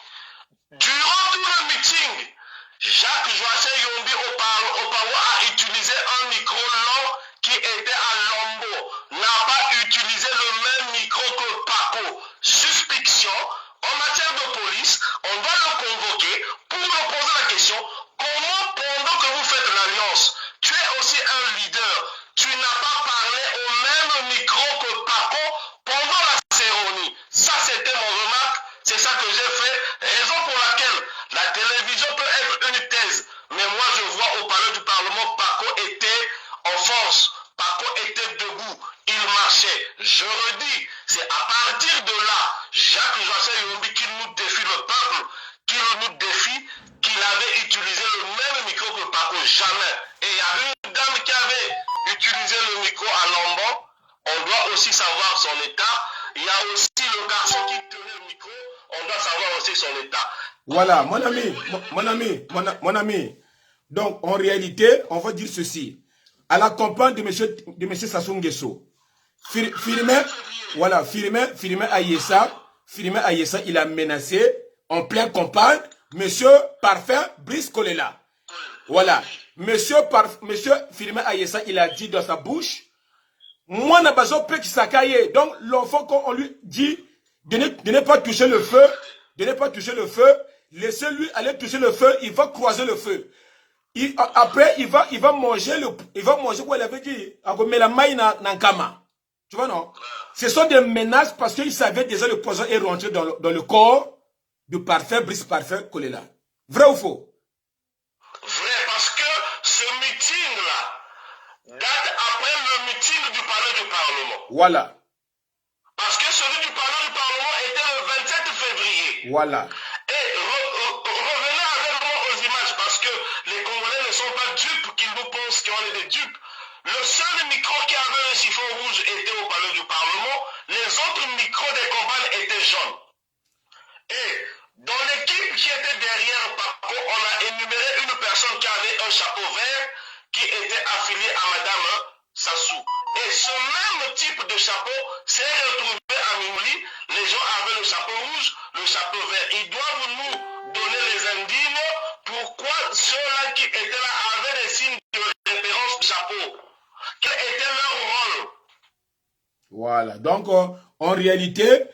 Durant tout le meeting, Jacques Joachim Yumbi au Pango a utilisé un micro long qui était à Lombo, n'a pas utilisé le même micro que Paco. Suspicion, en matière de police, on doit le convoquer pour lui poser la question, comment pendant que vous faites l'alliance, tu es aussi un leader, tu n'as pas parlé au même micro que Paco pendant la cérémonie. Ça, c'était mon remarque, c'est ça que j'ai fait, raison pour laquelle La télévision peut être une thèse, mais moi je vois au palais du Parlement, Paco était en force, Paco était debout, il marchait. Je redis, c'est à partir de là, Jacques Joachim Yombi qui nous défie le peuple, qui nous défie, qu'il avait utilisé le même micro que Paco, jamais. Et il y a une dame qui avait utilisé le micro à Lombo, on doit aussi savoir son état. Il y a aussi le garçon qui tenait le micro, on doit savoir aussi son état.
Voilà, mon ami. Donc, en réalité, on va dire ceci. À la campagne de M. Sassou Nguesso, Firmin Ayessa, il a menacé en pleine campagne M. Parfait Brice Kolela. Voilà. Monsieur Firmin Ayessa, il a dit dans sa bouche, moi, n'a pas besoin qui s'accaille. Donc, l'enfant, quand on lui dit de ne pas toucher le feu, laissez-lui aller toucher le feu, il va croiser le feu. Après, il va manger quoi il avait dit, mais la maille n'enkama. Tu vois, non? Ce sont des menaces parce qu'il savait déjà le poison est rentré dans le corps du Parfait, Brice Parfait Kolela. Vrai ou faux?
Vrai, parce que ce meeting-là date après le meeting du palais du Parlement.
Voilà.
Parce que celui du palais du Parlement était le 27 février.
Voilà.
Et revenez avec moi aux images, parce que les Congolais ne sont pas dupes, qu'ils nous pensent qu'on est des dupes. Le seul micro qui avait un chiffon rouge était au palais du Parlement, les autres micros des campagnes étaient jaunes. Et dans l'équipe qui était derrière Paco, on a énuméré une personne qui avait un chapeau vert, qui était affiliée à Madame Sassou. Et ce même type de chapeau s'est retrouvé à Mimouli. Les gens avaient le chapeau rouge, le chapeau vert. Ils doivent nous donner les indignes pourquoi ceux-là qui étaient là avaient des signes de référence du chapeau. Quel était leur rôle?
Voilà. Donc, en réalité,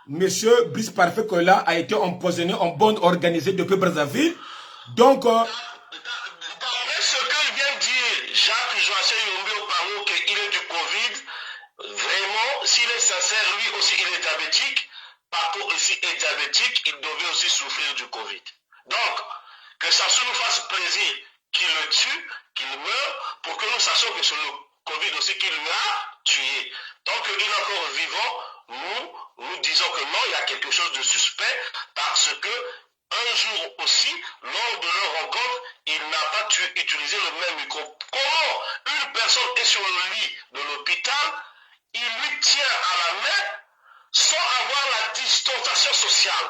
Monsieur Brice Parfait Kolela a été empoisonné en bande organisée depuis Brazzaville. Donc,
d'après ce que vient de dire Jacques Joachim Yombi au Parlement qu'il est du Covid, vraiment, s'il est sincère, lui aussi il est diabétique, Paco aussi est diabétique, il devait aussi souffrir du Covid. Donc, que ça nous fasse plaisir qu'il le tue, qu'il meure, pour que nous sachions que c'est le Covid aussi qui lui a tué. Tant qu'il est encore vivant, nous disons que non, il y a quelque chose de suspect, parce que un jour aussi, lors de leur rencontre, il n'a pas utilisé le même micro. Comment une personne est sur le lit de l'hôpital, il lui tient à la main sans avoir la distanciation sociale?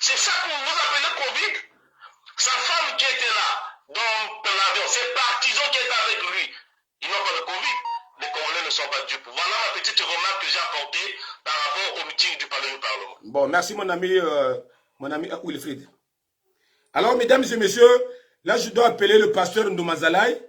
C'est ça que vous appelez Covid? Sa femme qui était là, dans l'avion, ses partisans qui étaient avec lui, ils n'ont pas le Covid. Les Congolais ne sont pas dupes. Voilà la petite remarque que j'ai apportée par rapport au meeting du palais du Parlement.
bon, merci mon ami Wilfried. Alors, mesdames et messieurs, là, je dois appeler le pasteur Ndoumazalaï.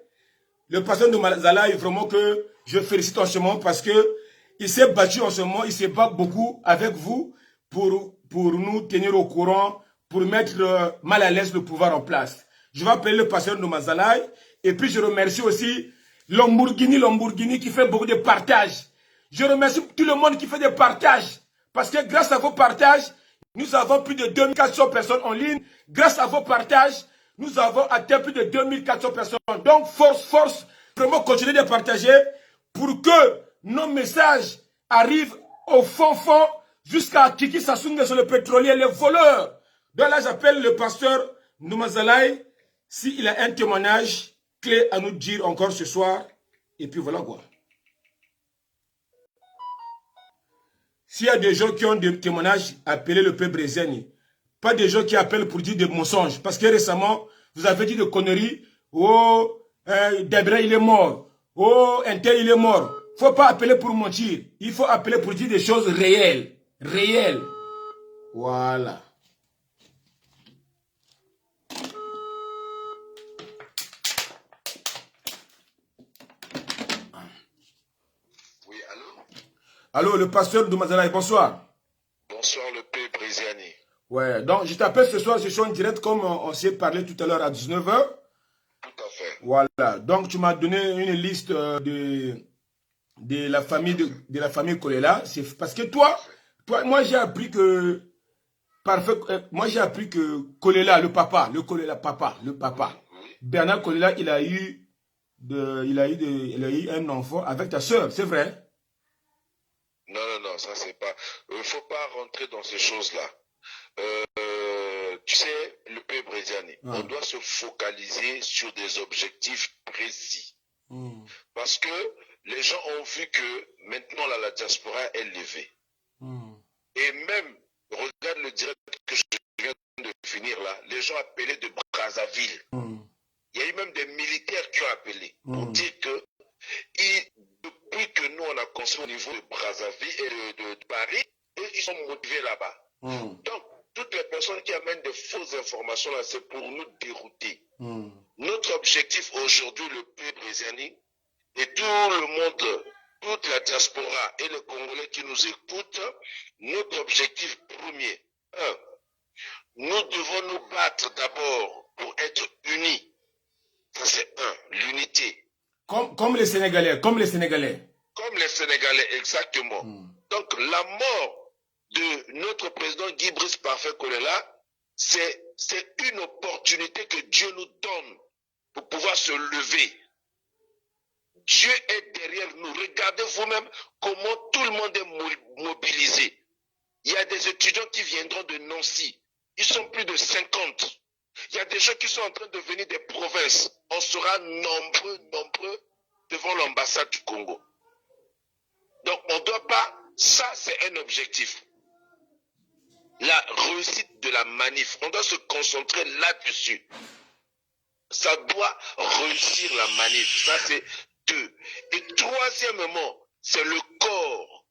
Le pasteur Ndoumazalaï, vraiment que je félicite en ce moment parce que il s'est battu en ce moment, il s'est battu beaucoup avec vous pour nous tenir au courant, pour mettre mal à l'aise le pouvoir en place. Je vais appeler le pasteur Ndoumazalaï et puis je remercie aussi Lamborghini qui fait beaucoup de partages. Je remercie tout le monde qui fait des partages. Parce que grâce à vos partages, nous avons plus de 2400 personnes en ligne. Grâce à vos partages, nous avons atteint plus de 2400 personnes. Donc, force, vraiment continuez de partager pour que nos messages arrivent au fond, jusqu'à Kiki Sassou Nguesso, le pétrolier, les voleurs. Donc là, j'appelle le pasteur Ndoumazalaï, s'il a un témoignage clé à nous dire encore ce soir. Et puis voilà quoi. S'il y a des gens qui ont des témoignages, appelez le peuple brésilien. Pas des gens qui appellent pour dire des mensonges. Parce que récemment, vous avez dit des conneries. Oh, Debra, il est mort. Oh, Intel, il est mort. Il ne faut pas appeler pour mentir. Il faut appeler pour dire des choses réelles. Réelles. Voilà.
Oui, allô?
Allô, le pasteur Ndoumazalaï, bonsoir.
Bonsoir, le P. Brésiani.
Ouais, donc je t'appelle ce soir, je suis en direct comme on s'est parlé tout à l'heure à 19 h.
Tout à fait.
Voilà, donc tu m'as donné une liste de la famille de la famille Kolela. C'est parce que toi, moi j'ai appris que Parfait. Moi, j'ai appris que Kolela, le papa,
Oui.
Bernard Kolela, il a eu un enfant avec ta soeur, c'est vrai?
Non, ça c'est pas. Il ne faut pas rentrer dans ces choses-là. Tu sais, le peuple brésilien, on doit se focaliser sur des objectifs précis. Parce que les gens ont vu que maintenant là, la diaspora est levée. Et même, regarde le direct que je viens de finir là, les gens appelés de Brazzaville. Il y a eu même des militaires qui ont appelé pour dire que depuis que nous on a construit au niveau de Brazzaville et de Paris, ils sont motivés là-bas. Donc, toutes les personnes qui amènent des fausses informations là, c'est pour nous dérouter. Notre objectif aujourd'hui, le peuple brésilien et tout le monde, toute la diaspora et les Congolais qui nous écoutent, notre objectif premier, nous devons nous battre d'abord pour être unis. Ça c'est l'unité.
Comme les Sénégalais,
Comme les Sénégalais, exactement. Donc la mort de notre président Guy Brice Parfait Kolela, c'est une opportunité que Dieu nous donne pour pouvoir se lever. Dieu est derrière nous. Regardez vous-même comment tout le monde est mobilisé. Il y a des étudiants qui viendront de Nancy. Ils sont plus de 50. Il y a des gens qui sont en train de venir des provinces. On sera nombreux devant l'ambassade du Congo. Donc on ne doit pas, ça c'est un objectif. La réussite de la manif, on doit se concentrer là-dessus. Ça doit réussir la manif, ça c'est 2. Et troisièmement, c'est le corps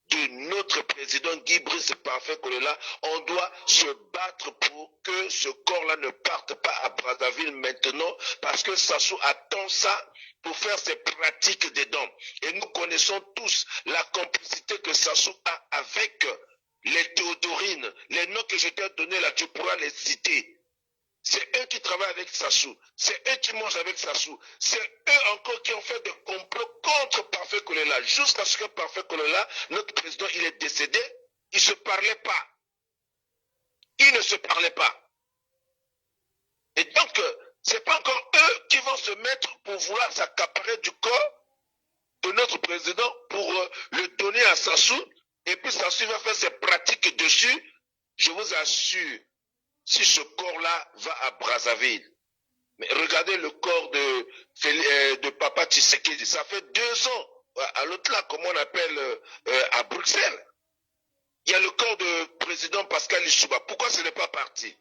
de notre président Guy Brice Parfait Kolela. On doit se battre pour que ce corps-là ne parte pas à Brazzaville maintenant, parce que Sassou attend ça pour faire ses pratiques dedans. Et nous connaissons tous la complicité que Sassou a avec les Théodorines. Les noms que je t'ai donnés là, tu pourras les citer. C'est eux qui travaillent avec Sassou. C'est eux qui mangent avec Sassou. C'est eux encore qui ont fait des complots contre Parfait Kolela. Jusqu'à ce que Parfait Kolela, notre président, il est décédé, ils ne se parlaient pas. Ils ne se parlaient pas. Et donc, ce n'est pas encore eux qui vont se mettre pour vouloir s'accaparer du corps de notre président pour le donner à Sassou. Et puis Sassou va faire ses pratiques dessus. Je vous assure, si ce corps-là va à Brazzaville, mais regardez le corps de Papa Tshisekedi, ça fait 2 ans, à l'autre là, comme on appelle à Bruxelles. Il y a le corps de président Pascal Lissouba. Pourquoi ce n'est pas parti?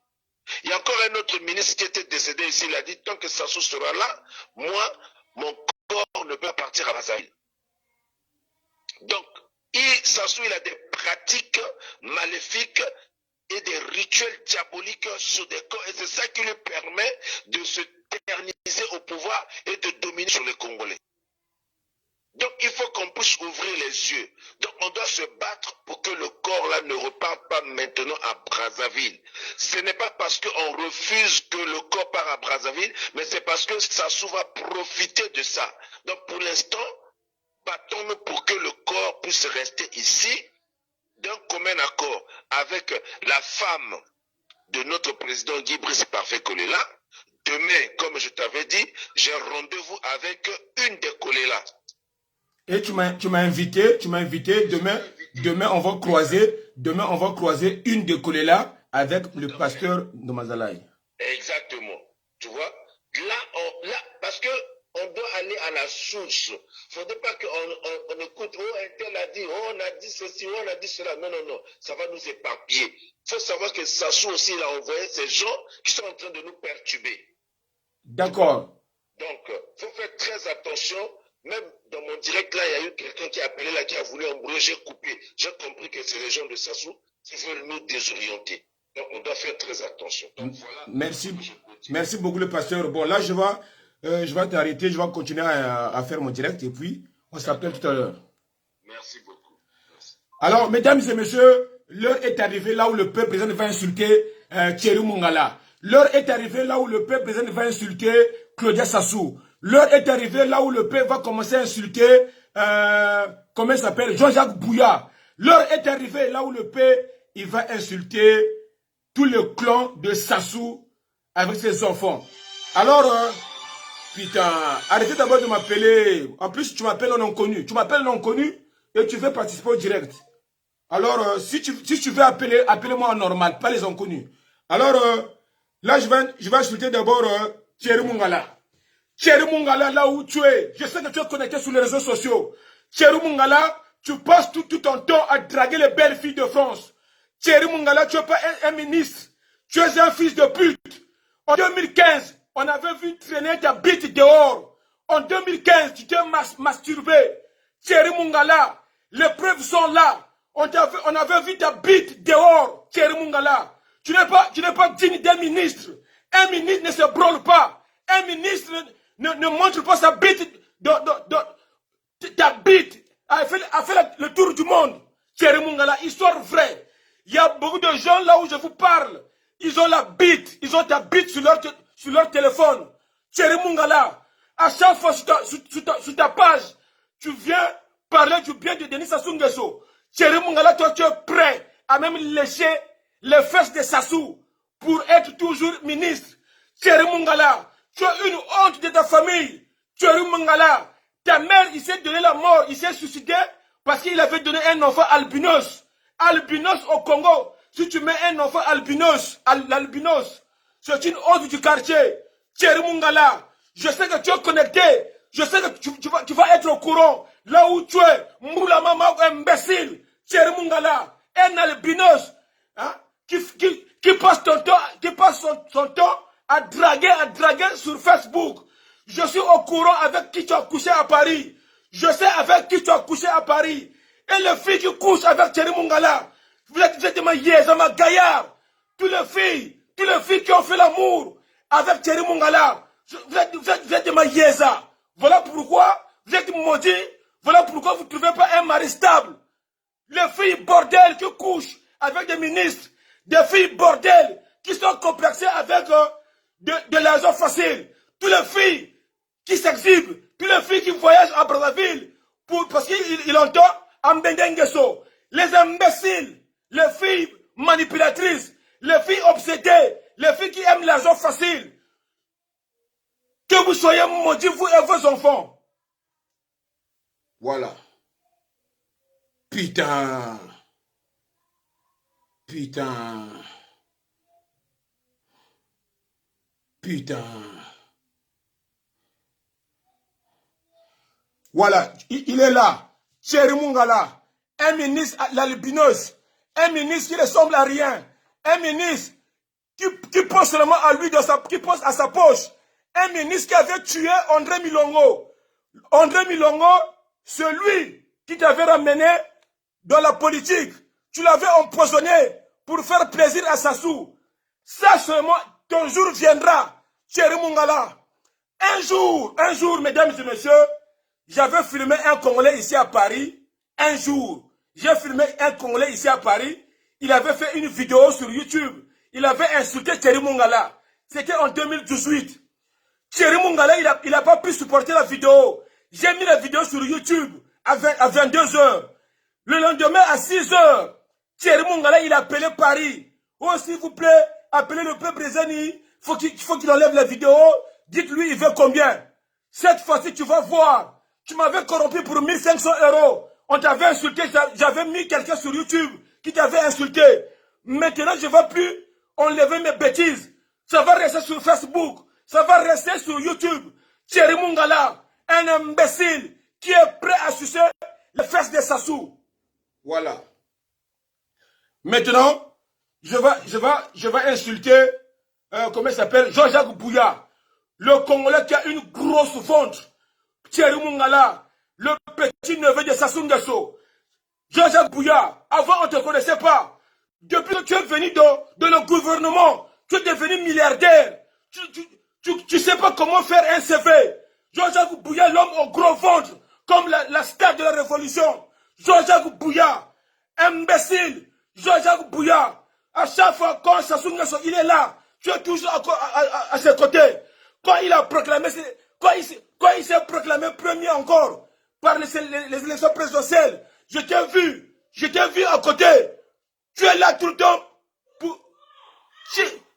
Il y a encore un autre ministre qui était décédé ici, il a dit, tant que Sassou sera là, moi, mon corps ne peut pas partir à Brazzaville. Donc, Sassou, il a des pratiques maléfiques et des rituels diaboliques sur des corps. Et c'est ça qui lui permet de se éterniser au pouvoir et de dominer sur les Congolais. Donc il faut qu'on puisse ouvrir les yeux. Donc on doit se battre pour que le corps-là ne reparte pas maintenant à Brazzaville. Ce n'est pas parce qu'on refuse que le corps part à Brazzaville, mais c'est parce que Sassou va profiter de ça. Donc pour l'instant, battons-nous pour que le corps puisse rester ici, d'un commun accord avec la femme de notre président Guy Brice Parfait Kolela. Demain, comme je t'avais dit, j'ai rendez-vous avec une des Kolela.
Et tu m'as invité, demain on va croiser une de Kolela avec le pasteur de Mazalaï.
Exactement. Tu vois, là, parce que on doit aller à la source. Il ne faudrait pas qu'on écoute, oh, un tel a dit, oh, on a dit ceci, oh, on a dit cela. Non, ça va nous éparpiller. Il faut savoir que Sassou aussi, il a envoyé ces gens qui sont en train de nous perturber.
D'accord.
Donc, il faut faire très attention. Même dans mon direct, là, il y a eu quelqu'un qui a appelé, là, qui a voulu embrouiller, j'ai coupé. J'ai compris que c'est les gens de Sassou qui veulent nous désorienter. Donc, on doit faire très attention. Donc, voilà.
Merci beaucoup, le pasteur. Bon, là, je vais t'arrêter, je vais continuer à faire mon direct et puis on s'appelle tout à l'heure.
Merci beaucoup. Merci.
Alors, mesdames et messieurs, l'heure est arrivée là où le peuple président va insulter Thierry Mongala. L'heure est arrivée là où le peuple président va insulter Claudia Sassou. L'heure est arrivée là où le peuple va commencer à insulter, comment il s'appelle, Jean-Jacques Bouya. L'heure est arrivée là où le peuple il va insulter tout le clan de Sassou avec ses enfants. Alors, putain, arrêtez d'abord de m'appeler. En plus, tu m'appelles non connu. Tu m'appelles non connu et tu veux participer au direct. Alors, si tu veux appeler, appelez-moi en normal, pas les inconnus. Alors, là, je vais insulter d'abord Thierry Mungala. Thierry Mungala, là où tu es, je sais que tu es connecté sur les réseaux sociaux. Thierry Mungala, tu passes tout ton temps à draguer les belles filles de France. Thierry Mungala, tu n'es pas un ministre. Tu es un fils de pute. En 2015, on avait vu traîner ta bite dehors. En 2015, tu t'es masturbé. Thierry Mungala, les preuves sont là. On avait vu ta bite dehors, Thierry Mungala. Tu n'es pas digne d'un ministre. Un ministre ne se brûle pas. Un ministre ne montre pas sa bite. Ta bite a fait le tour du monde. Thierry Mungala, histoire vraie. Il y a beaucoup de gens là où je vous parle. Ils ont la bite. Ils ont ta bite sur leur téléphone. Thierry Mungala, à chaque fois sur ta page, tu viens parler du bien de Denis Sassou Nguesso. Thierry Mungala, toi tu es prêt à même lécher les fesses de Sassou pour être toujours ministre. Thierry Mungala, tu as une honte de ta famille. Thierry Mungala, ta mère, il s'est donné la mort, il s'est suicidé parce qu'il avait donné un enfant albinos. Albinos au Congo. Si tu mets un enfant albinos, l'albinos, c'est une honte du quartier. Thierry Mungala, je sais que tu es connecté. Je sais que tu vas être au courant. Là où tu es, Moula Mama, imbécile. Thierry Mungala, un albinos, hein, qui passe son temps à draguer sur Facebook. Je suis au courant avec qui tu as couché à Paris. Je sais avec qui tu as couché à Paris. Et les filles qui couchent avec Thierry Mungala, vous êtes des yézama gaillards. Toutes les filles qui ont fait l'amour avec Thierry Mungala, vous êtes des yézas. Voilà pourquoi vous êtes maudits. Voilà pourquoi vous ne trouvez pas un mari stable. Les filles bordel qui couchent avec des ministres, des filles bordel qui sont complexées avec de l'argent facile. Toutes les filles qui s'exhibent, toutes les filles qui voyagent à Brazzaville parce qu'ils entendent Ambendengeso. Les imbéciles, les filles manipulatrices, les filles obsédées, les filles qui aiment l'argent facile. Que vous soyez maudits, vous et vos enfants. Voilà. Putain. Putain. Putain. Voilà, il est là. Thierry Mungala, un ministre l'albinos, un ministre qui ne ressemble à rien, un ministre qui pense seulement à lui, qui pense à sa poche, un ministre qui avait tué André Milongo. André Milongo, celui qui t'avait ramené dans la politique, tu l'avais empoisonné pour faire plaisir à Sassou. Ça seulement, ton jour viendra, Thierry Mungala. Un jour, mesdames et messieurs, j'avais filmé un Congolais ici à Paris. Un jour, j'ai filmé un Congolais ici à Paris. Il avait fait une vidéo sur YouTube. Il avait insulté Thierry Mungala. C'était en 2018. Thierry Mungala, il n'a pas pu supporter la vidéo. J'ai mis la vidéo sur YouTube à 22 h. Le lendemain, à 6 h, Thierry Mungala, il a appelé Paris. Oh, s'il vous plaît, appelez le peuple Brézani. Il faut qu'il enlève la vidéo. Dites-lui, il veut combien. Cette fois-ci, tu vas voir. Tu m'avais corrompu pour 1500 €. On t'avait insulté. J'avais mis quelqu'un sur YouTube qui t'avait insulté. Maintenant, je ne vais plus enlever mes bêtises. Ça va rester sur Facebook. Ça va rester sur YouTube. Thierry Mungala, un imbécile qui est prêt à sucer les fesses de Sassou. Voilà. Maintenant, je vais insulter, comment il s'appelle, Jean-Jacques Bouya, le Congolais qui a une grosse ventre. Thierry Mungala, le petit neveu de Sassou Nguesso. Jean-Jacques Bouya, avant on ne te connaissait pas. Depuis que tu es venu dans le gouvernement, tu es devenu milliardaire. Tu ne sais pas comment faire un CV. Jean-Jacques Bouya, l'homme au gros ventre, comme la star de la révolution. Jean-Jacques Bouya, imbécile. Jean-Jacques Bouya, à chaque fois quand Sassou Nguesso il est là, tu es toujours à ses côtés. Quand il a proclamé, quand il s'est proclamé premier encore par les élections présidentielles, je t'ai vu à côté. Tu es là tout le temps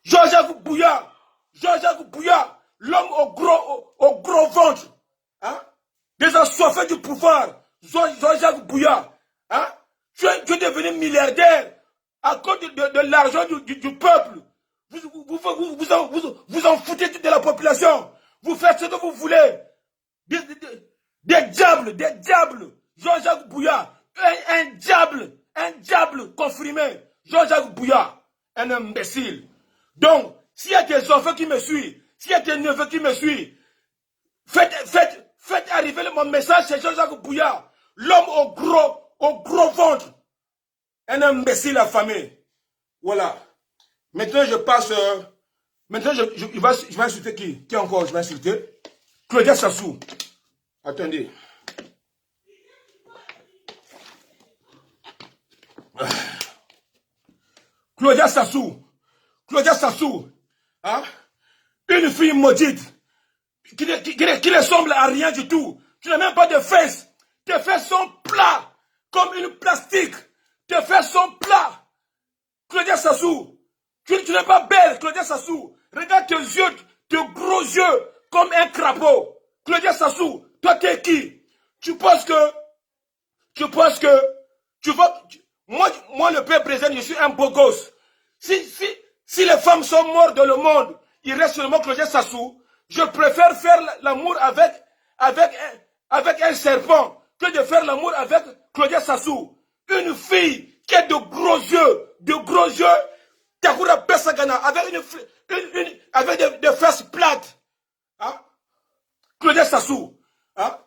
Jean-Jacques Bouya, l'homme au gros ventre, hein? Des assoiffés du pouvoir, Jean-Jacques Bouya, hein? Tu es devenu milliardaire à cause de l'argent du peuple. Vous en foutez de la population. Vous faites ce que vous voulez. Des diables. Jean-Jacques Bouya, un diable confirmé. Jean-Jacques Bouya, un imbécile. Donc, s'il y a des enfants qui me suivent, s'il y a des neveux qui me suivent, faites arriver mon message chez Jean-Jacques Bouya, l'homme au gros ventre. Un imbécile affamé. Voilà. Maintenant, je passe. Maintenant, je vais insulter qui? Qui encore je vais insulter? Claudia Sassou. Attendez. Claudia Sassou. Hein? Une fille maudite. Qui ne ressemble à rien du tout. Tu n'as même pas de fesses. Tes fesses sont plats. Comme une plastique. Tes fesses sont plats. Claudia Sassou. Tu n'es pas belle, Claudia Sassou. Regarde tes yeux, tes gros yeux, comme un crapaud. Claudia Sassou, toi t'es qui? Tu penses que moi le père président, je suis un beau gosse. Si les femmes sont mortes dans le monde, il reste seulement Claudia Sassou. Je préfère faire l'amour avec un serpent que de faire l'amour avec Claudia Sassou. Une fille qui a de gros yeux, Takura Pesagana, avec des fesses plates. Hein? Claudia Sassou. Hein?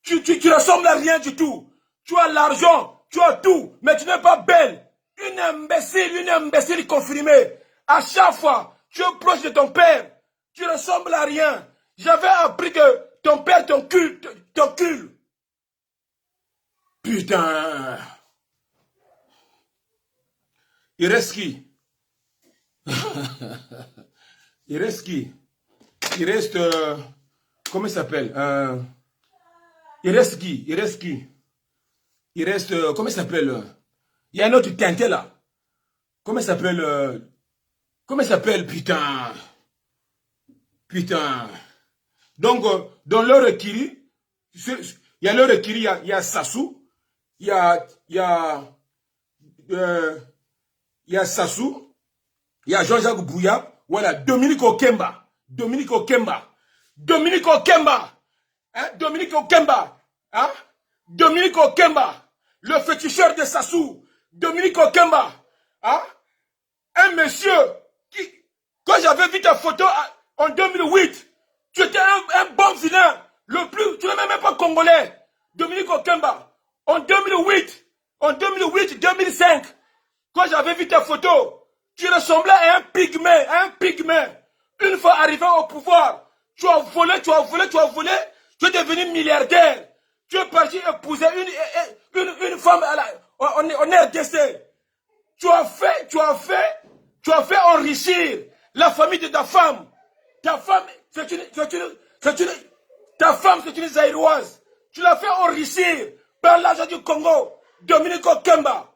Tu ressembles à rien du tout. Tu as l'argent, tu as tout, mais tu n'es pas belle. Une imbécile confirmée. À chaque fois, tu es proche de ton père. Tu ressembles à rien. J'avais appris que ton père t'encule. Putain. Il reste qui? Il reste qui? Il reste... comment il s'appelle? Il reste qui? Il reste... comment il s'appelle? Il y a un autre tinté là. Comment il s'appelle? Putain. Donc, dans leur requis, il y a leur requis, il y a Sassou. Il y a Sassou. Il y a Jean-Jacques Bouya. Voilà, Dominique Okemba. Le féticheur de Sassou. Dominique Okemba. Hein? Un monsieur qui, quand j'avais vu ta photo en 2008, tu étais un bon vilain. Tu n'es même pas congolais. Dominique Okemba. En 2008, 2005, quand j'avais vu ta photo, tu ressemblais à un pygmée. Une fois arrivé au pouvoir, tu as volé, tu es devenu milliardaire. Tu es parti épouser une femme en RDC. Tu as fait enrichir la famille de ta femme. Ta femme, c'est une Zaïroise. Tu l'as fait enrichir par l'argent du Congo. Dominique Okemba.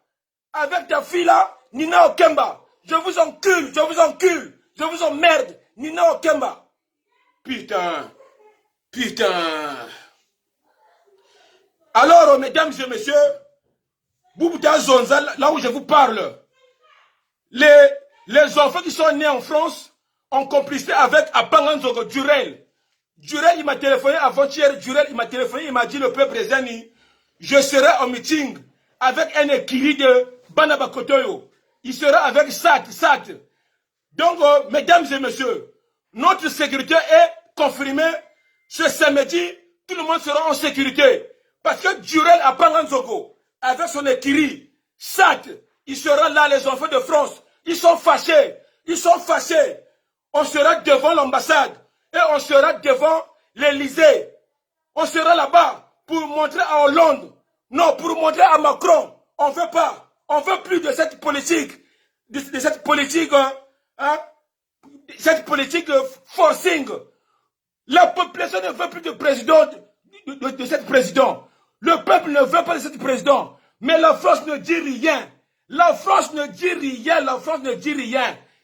Avec ta fille là, Nina Okemba. Je vous encule. Je vous emmerde. Nina Okemba. Putain. Alors, mesdames et messieurs, Boubouta Zonza, là où je vous parle, les enfants qui sont nés en France ont complicité avec Apanganzogo Durel. Durel, il m'a téléphoné avant-hier. Il m'a dit, le peuple président, je serai au meeting avec un écurie de Banabakotoyo. Il sera avec Sat. Donc, mesdames et messieurs, notre sécurité est confirmée. Ce samedi, tout le monde sera en sécurité. Parce que Durel à Panganzogo, avec son écurie, Sat, il sera là, les enfants de France. Ils sont fâchés. On sera devant l'ambassade et on sera devant l'Élysée. On sera là-bas pour montrer à Hollande, non, pour montrer à Macron. On veut pas. On veut plus de cette politique. Cette politique forcing. La population ne veut plus de président, de cette président. Le peuple ne veut pas de cette président. Mais la France ne dit rien.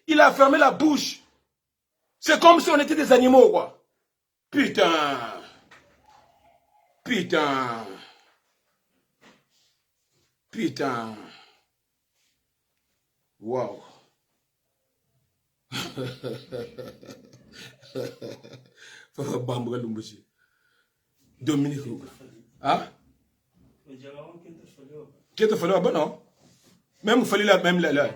Il a fermé la bouche. C'est comme si on était des animaux, quoi. Putain. Putain. Putain. Wow. Dominique. Hein? Qui te fallait? Ben non. Même il fallait la même là.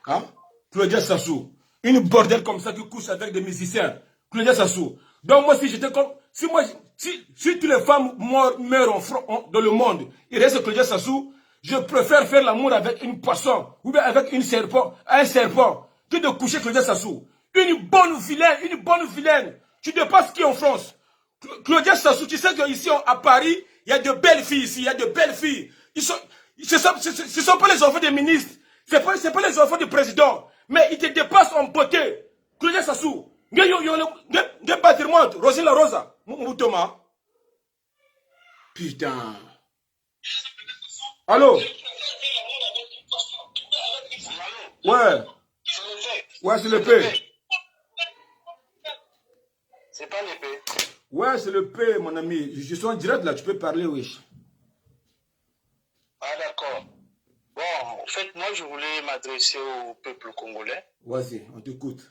Hein? Claudia Sassou. Une bordelle comme ça qui couche avec des musiciens. Claudia Sassou. Donc moi si j'étais comme... Si toutes les femmes meurent dans le monde, il reste Claudia Sassou, je préfère faire l'amour avec une poisson ou bien avec un serpent que de coucher Claudia Sassou. Une bonne vilaine. Tu dépasses qui en France? Claudia Sassou, tu sais qu'ici à Paris, il y a de belles filles ici, il y a de belles filles. Ce sont pas les enfants des ministres, c'est pas les enfants du président, mais ils te dépassent en beauté. Claudia Sassou, Rosine la Rosa, Thomas. Putain. Allô? Ouais. Ouais, c'est l'épée.
C'est pas l'épée.
Ouais, c'est l'épée, mon ami. Je suis en direct là, tu peux parler, oui.
Ah, d'accord. Bon, en fait, moi, je voulais m'adresser au peuple congolais.
Vas-y, on t'écoute.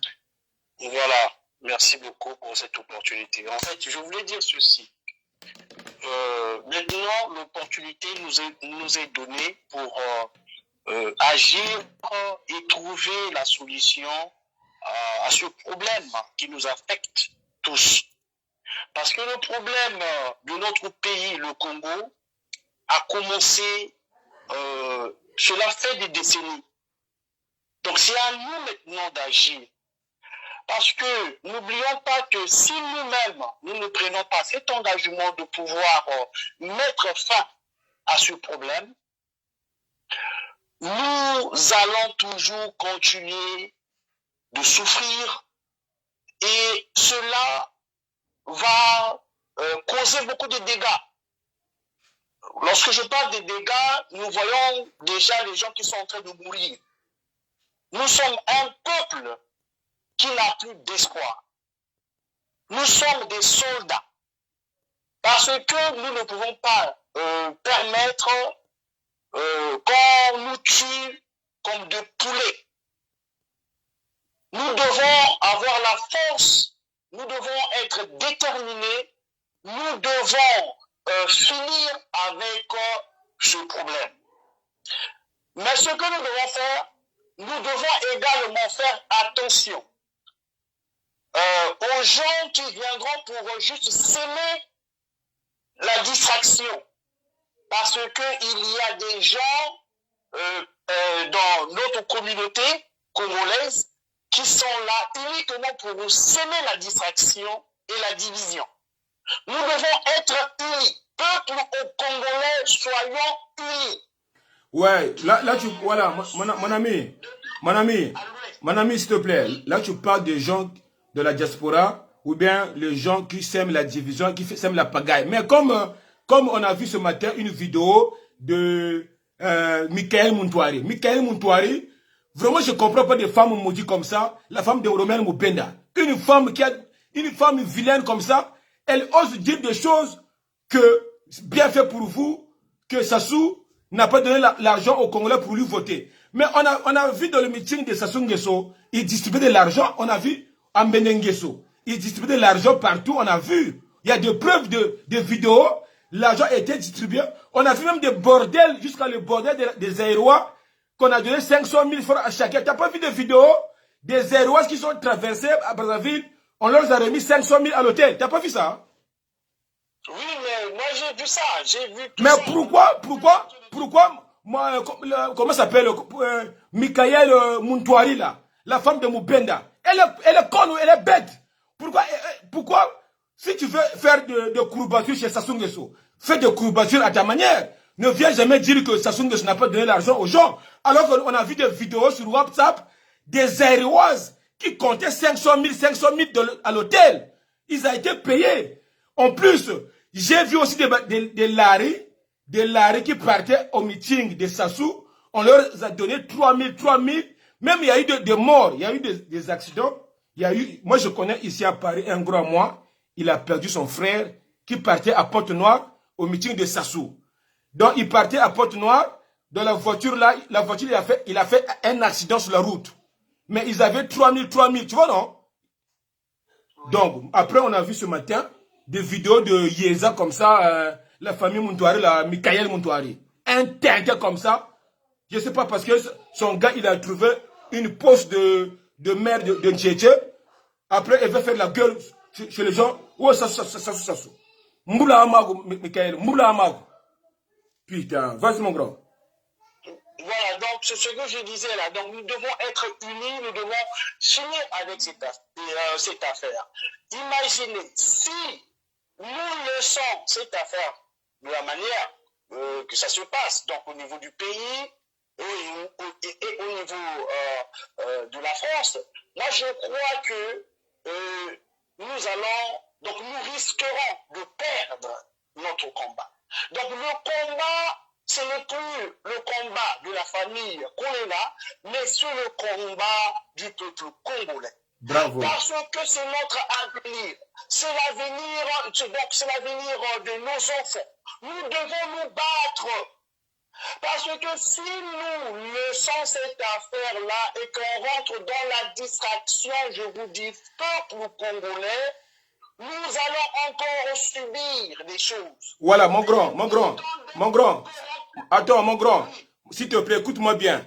Voilà. Merci beaucoup pour cette opportunité. En fait, je voulais dire ceci. Maintenant, l'opportunité nous est donnée pour agir et trouver la solution à ce problème qui nous affecte tous. Parce que le problème de notre pays, le Congo, a commencé, cela fait des décennies. Donc c'est à nous maintenant d'agir. Parce que n'oublions pas que si nous-mêmes, nous ne prenons pas cet engagement de pouvoir mettre fin à ce problème, nous allons toujours continuer de souffrir et cela va causer beaucoup de dégâts. Lorsque je parle de dégâts, nous voyons déjà les gens qui sont en train de mourir. Nous sommes un peuple qui n'a plus d'espoir. Nous sommes des soldats. Parce que nous ne pouvons pas permettre qu'on nous tue comme des poulets. Nous devons avoir la force, nous devons être déterminés, nous devons finir avec ce problème. Mais ce que nous devons faire, nous devons également faire attention aux gens qui viendront pour juste semer la distraction. Parce qu'il y a des gens dans notre communauté congolaise qui sont là uniquement pour semer la distraction et la division. Nous devons être unis. Peuple congolais, soyons unis.
Ouais, là tu... Voilà, mon ami, s'il te plaît. Là, tu parles des gens de la diaspora ou bien les gens qui sèment la division, qui sèment la pagaille. Mais comme on a vu ce matin une vidéo de Michael Muntouari. Michael Muntouari, vraiment, je ne comprends pas des femmes maudites comme ça. La femme de Romain Mubenda. Une femme vilaine comme ça, elle ose dire des choses que, bien fait pour vous, que Sassou n'a pas donné l'argent aux Congolais pour lui voter. Mais on a vu dans le meeting de Sassou Nguesso, il distribuait de l'argent, on a vu à Mbenenguesso. Il distribuait de l'argent partout, on a vu. Il y a des preuves de vidéos, l'argent a été distribué. On a vu même des bordels, jusqu'à le bordel des Aérois, qu'on a donné 500 000 francs à chacun. Tu n'as pas vu des vidéos des Aérois qui sont traversés à Brazzaville, on leur a remis 500 000 à l'hôtel. Tu n'as pas vu ça? Hein?
Oui, mais moi j'ai vu ça, j'ai vu tout
mais
ça.
pourquoi moi, comment s'appelle Michael Muntouari là, la femme de Mubenda, elle est conne, elle est bête. Pourquoi si tu veux faire de courbatures chez Sassou Nguesso, fais de courbatures à ta manière. Ne viens jamais dire que Sassou Nguesso n'a pas donné l'argent aux gens. Alors qu'on a vu des vidéos sur WhatsApp des Aéroises qui comptaient 500 000 à l'hôtel. Ils ont été payés. En plus, j'ai vu aussi des laris qui partaient au meeting de Sassou. On leur a donné 3 000. Même il y a eu des morts, il y a eu des accidents. Il y a eu, moi je connais ici à Paris un grand moi, il a perdu son frère qui partait à Pointe-Noire au meeting de Sassou. Donc il partait à Pointe-Noire, dans la voiture là, la voiture il a fait un accident sur la route. Mais ils avaient 3000, tu vois non? Donc après on a vu ce matin des vidéos de Yeza comme ça, la famille Montouari, la Michael Montouari. Un tintin comme ça. Je ne sais pas parce que son gars il a trouvé une poste de maire de Tchétché. Après il va faire la gueule chez les gens. Oh ça. Moula Amago, Michael, Moula Amago. Putain, vas-y mon grand.
Voilà, donc c'est ce que je disais là. Donc nous devons être unis, nous devons finir avec cette affaire. Imaginez, si nous laissons cette affaire de la manière que ça se passe, donc au niveau du pays et au niveau de la France, moi je crois que nous risquerons de perdre notre combat. Donc le combat, ce n'est plus le combat de la famille Kolela, mais c'est le combat du peuple congolais.
Bravo.
Parce que c'est notre avenir, c'est l'avenir de nos enfants. Nous devons nous battre. Parce que si nous laissons cette affaire-là et qu'on rentre dans la distraction, je vous dis, peuple congolais, nous allons encore subir des choses.
Voilà, mon grand. Attends, mon grand. S'il te plaît, écoute-moi bien.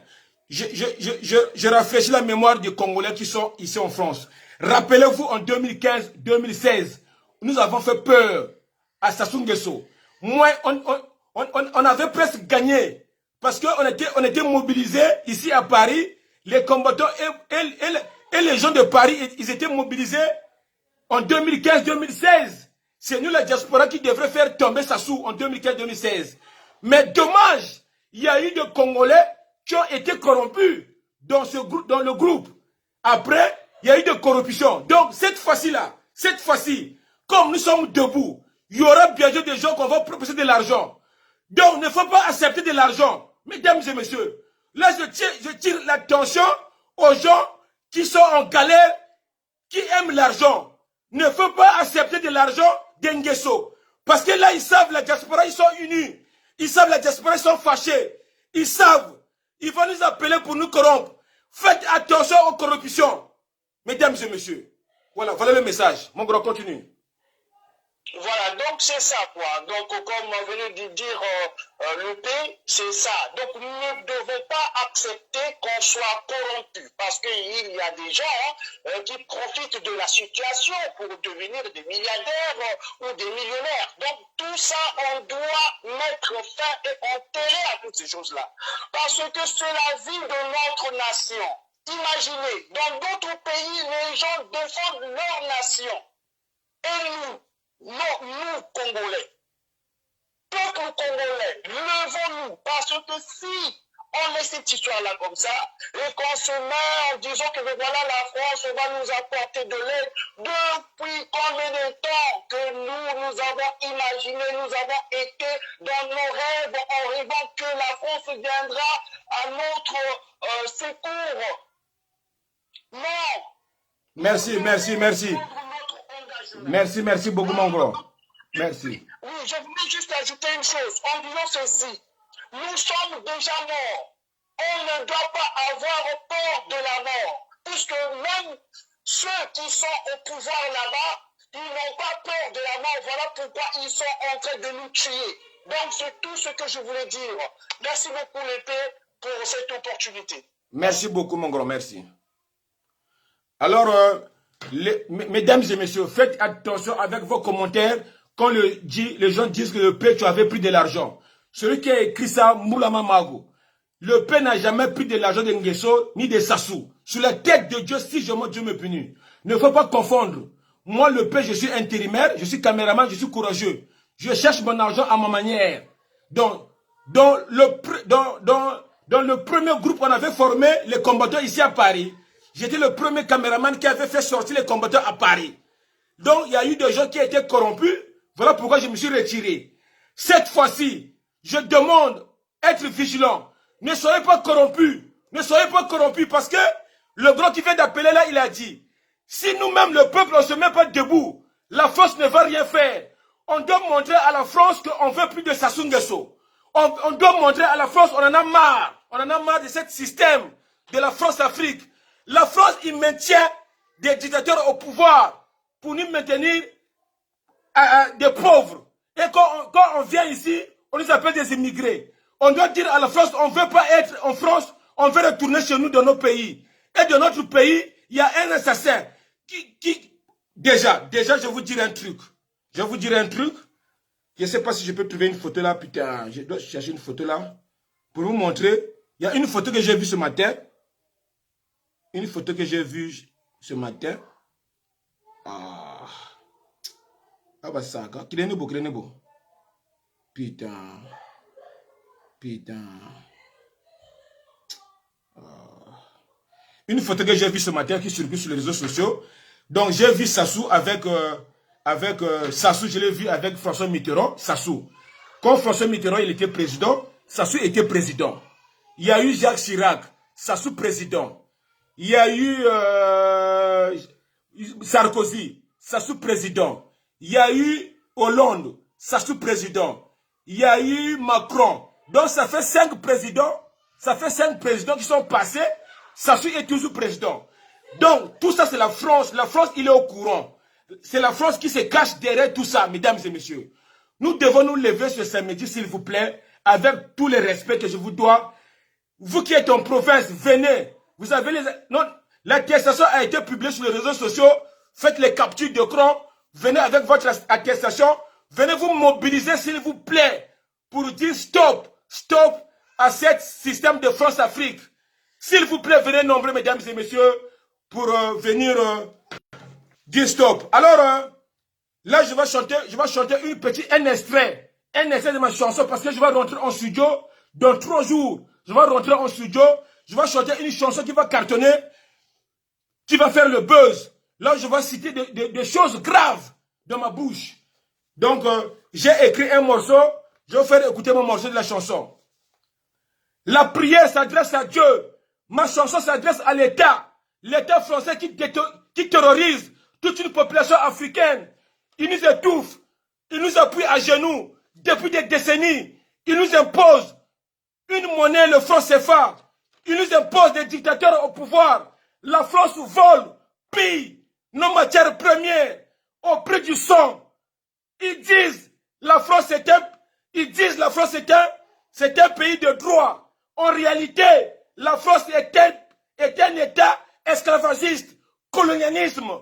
Je rafraîchis la mémoire des Congolais qui sont ici en France. Rappelez-vous, en 2015-2016, nous avons fait peur à Sassou Nguesso. Moi, on avait presque gagné. Parce qu'on était mobilisés ici à Paris. Les combattants et les gens de Paris, ils étaient mobilisés en 2015-2016. C'est nous, la diaspora, qui devrait faire tomber Sassou en 2015-2016. Mais dommage, il y a eu des Congolais qui ont été corrompus dans le groupe. Après, il y a eu de corruption. Donc, cette fois-ci, comme nous sommes debout, il y aura bien sûr des gens qu'on va proposer de l'argent. Donc, il ne faut pas accepter de l'argent. Mesdames et messieurs, là, je tire l'attention aux gens qui sont en galère, qui aiment l'argent. Ne faut pas accepter de l'argent d'Nguesso. Parce que là, ils savent, la diaspora, ils sont unis. Ils savent, la diaspora, ils sont fâchés. Ils savent. Ils vont nous appeler pour nous corrompre. Faites attention aux corruptions. Mesdames et messieurs. Voilà le message. Mon grand, continue.
Voilà, donc c'est ça quoi. Donc comme on venait de dire le P, c'est ça. Donc nous ne devons pas accepter qu'on soit corrompu parce qu'il y a des gens qui profitent de la situation pour devenir des milliardaires ou des millionnaires. Donc tout ça, on doit mettre fin et enterrer à toutes ces choses-là. Parce que c'est la vie de notre nation. Imaginez, dans d'autres pays, les gens défendent leur nation. Et nous, Congolais, peuple congolais, levons-nous, parce que si on laisse cette histoire-là comme ça, et qu'on se met en disant que voilà, la France va nous apporter de l'aide, depuis combien de temps que nous avons imaginé, nous avons été dans nos rêves en rêvant que la France viendra à notre secours. Non.
Merci. Merci beaucoup, mon grand. Merci.
Oui, je voulais juste ajouter une chose en disant ceci. Nous sommes déjà morts. On ne doit pas avoir peur de la mort. Puisque même ceux qui sont au pouvoir là-bas, ils n'ont pas peur de la mort. Voilà pourquoi ils sont en train de nous tuer. Donc c'est tout ce que je voulais dire. Merci beaucoup l'épée pour cette opportunité.
Merci beaucoup, mon grand. Merci. Alors, mesdames et messieurs, faites attention avec vos commentaires quand les gens disent que le P, tu avais pris de l'argent. Celui qui a écrit ça, Moulama Mago. Le P n'a jamais pris de l'argent de Nguesso ni de Sassou. Sur la tête de Dieu, si je Dieu me punit. Ne faut pas confondre. Moi, le P, je suis intérimaire, je suis caméraman, je suis courageux. Je cherche mon argent à ma manière. Donc, dans le premier groupe qu'on avait formé, les combattants ici à Paris, j'étais le premier caméraman qui avait fait sortir les combattants à Paris. Donc, il y a eu des gens qui étaient corrompus. Voilà pourquoi je me suis retiré. Cette fois-ci, je demande être vigilant. Ne soyez pas corrompus. Ne soyez pas corrompus parce que le grand qui vient d'appeler là, il a dit, si nous-mêmes, le peuple, on ne se met pas debout, la France ne va rien faire. On doit montrer à la France qu'on ne veut plus de Sassou Nguesso. On doit montrer à la France, on en a marre. On en a marre de ce système de la France-Afrique. La France, il maintient des dictateurs au pouvoir pour nous maintenir des pauvres. Et quand on vient ici, on nous appelle des immigrés. On doit dire à la France, on ne veut pas être en France, on veut retourner chez nous dans nos pays. Et dans notre pays, il y a un assassin Déjà, je vais vous dire un truc. Je vais vous dire un truc. Je ne sais pas si je peux trouver une photo là, putain. Je dois chercher une photo là. Pour vous montrer. Il y a une photo que j'ai vue ce matin. Une photo que j'ai vue ce matin. Ah bah ça, Kirenebo. Putain. Une photo que j'ai vue ce matin qui circule sur les réseaux sociaux. Donc j'ai vu Sassou avec Sassou, je l'ai vu avec François Mitterrand, Sassou. Quand François Mitterrand il était président, Sassou était président. Il y a eu Jacques Chirac, Sassou président. Il y a eu Sarkozy, Sassou président. Il y a eu Hollande, Sassou président. Il y a eu Macron. Donc ça fait 5 présidents. Ça fait 5 présidents qui sont passés. Sassou est toujours président. Donc tout ça c'est la France. La France il est au courant. C'est la France qui se cache derrière tout ça, mesdames et messieurs. Nous devons nous lever ce samedi, s'il vous plaît, avec tout le respect que je vous dois. Vous qui êtes en province, venez. Vous avez les... Non, l'attestation a été publiée sur les réseaux sociaux. Faites les captures d'écran. Venez avec votre attestation. Venez vous mobiliser, s'il vous plaît, pour dire stop à ce système de France-Afrique. S'il vous plaît, venez nombreux, mesdames et messieurs, pour venir dire stop. Alors, là, je vais chanter un extrait de ma chanson parce que je vais rentrer en studio dans 3 jours. Je vais rentrer en studio, je vais chanter une chanson qui va cartonner, qui va faire le buzz. Là, je vais citer des choses graves dans ma bouche. Donc, j'ai écrit un morceau, je vais faire écouter mon morceau de la chanson. La prière s'adresse à Dieu. Ma chanson s'adresse à l'État. L'État français qui terrorise toute une population africaine. Il nous étouffe. Il nous appuie à genoux depuis des décennies. Il nous impose une monnaie, le franc CFA. Il nous impose des dictateurs au pouvoir. La France vole, pille nos matières premières au prix du sang. Ils disent la France est un pays de droit. En réalité, la France est un État esclavagiste, colonialisme,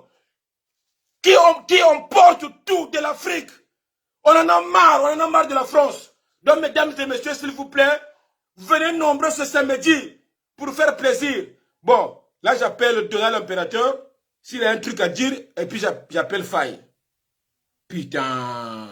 qui emporte tout de l'Afrique. On en a marre de la France. Donc, mesdames et messieurs, s'il vous plaît, venez nombreux ce samedi pour faire plaisir. Bon, là, j'appelle Donald l'impérateur, s'il a un truc à dire, et puis j'appelle Faye. Putain.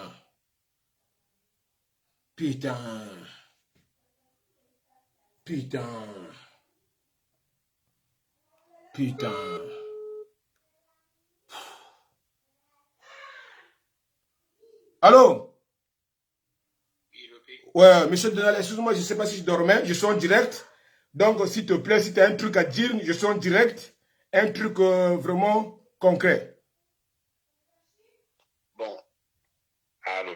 Allô? Ouais, monsieur Donald, excuse-moi, je ne sais pas si je dormais, je suis en direct. Donc, s'il te plaît, si tu as un truc à dire, je suis en direct. Un truc vraiment concret.
Bon. Allô,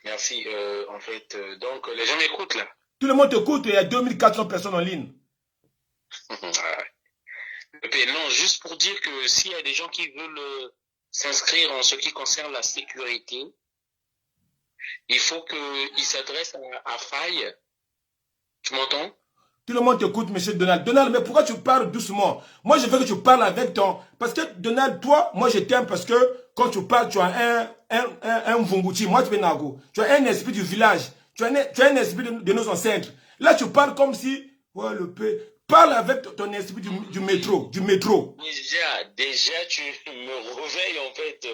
merci. En fait, donc, les gens m'écoutent là.
Tout le monde t'écoute, il y a 2400 personnes en ligne.
Non, juste pour dire que s'il y a des gens qui veulent s'inscrire en ce qui concerne la sécurité, il faut qu'ils s'adressent à Faye. Tu m'entends?
Tout le monde t'écoute, monsieur Donald. Donald, mais pourquoi tu parles doucement? Moi, je veux que tu parles avec ton... Parce que, Donald, toi, moi, je t'aime parce que quand tu parles, tu as un Vongouti. Moi, tu es Nago. Tu as un esprit du village. Tu as un esprit de nos ancêtres. Là, tu parles comme si... Ouais, le P... Parle avec ton esprit du métro.
Déjà, tu me réveilles, en fait.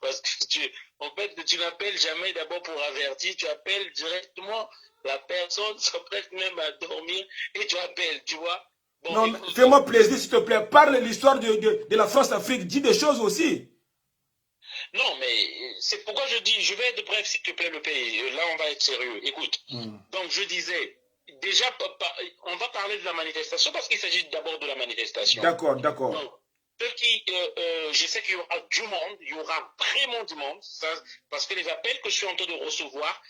Parce que tu n'appelles jamais d'abord pour avertir. Tu appelles directement... La personne s'apprête même à dormir et tu appelles, tu vois. Bon,
non, fais-moi plaisir, s'il te plaît. Parle l'histoire de la France-Afrique. Dis des choses aussi.
Non, mais c'est pourquoi je dis, je vais être bref, s'il te plaît, le pays. Là, on va être sérieux. Écoute, donc je disais, déjà, on va parler de la manifestation parce qu'il s'agit d'abord de la manifestation.
D'accord, d'accord.
Donc, je sais qu'il y aura du monde, il y aura vraiment du monde, ça, parce que les appels que je suis en train de recevoir,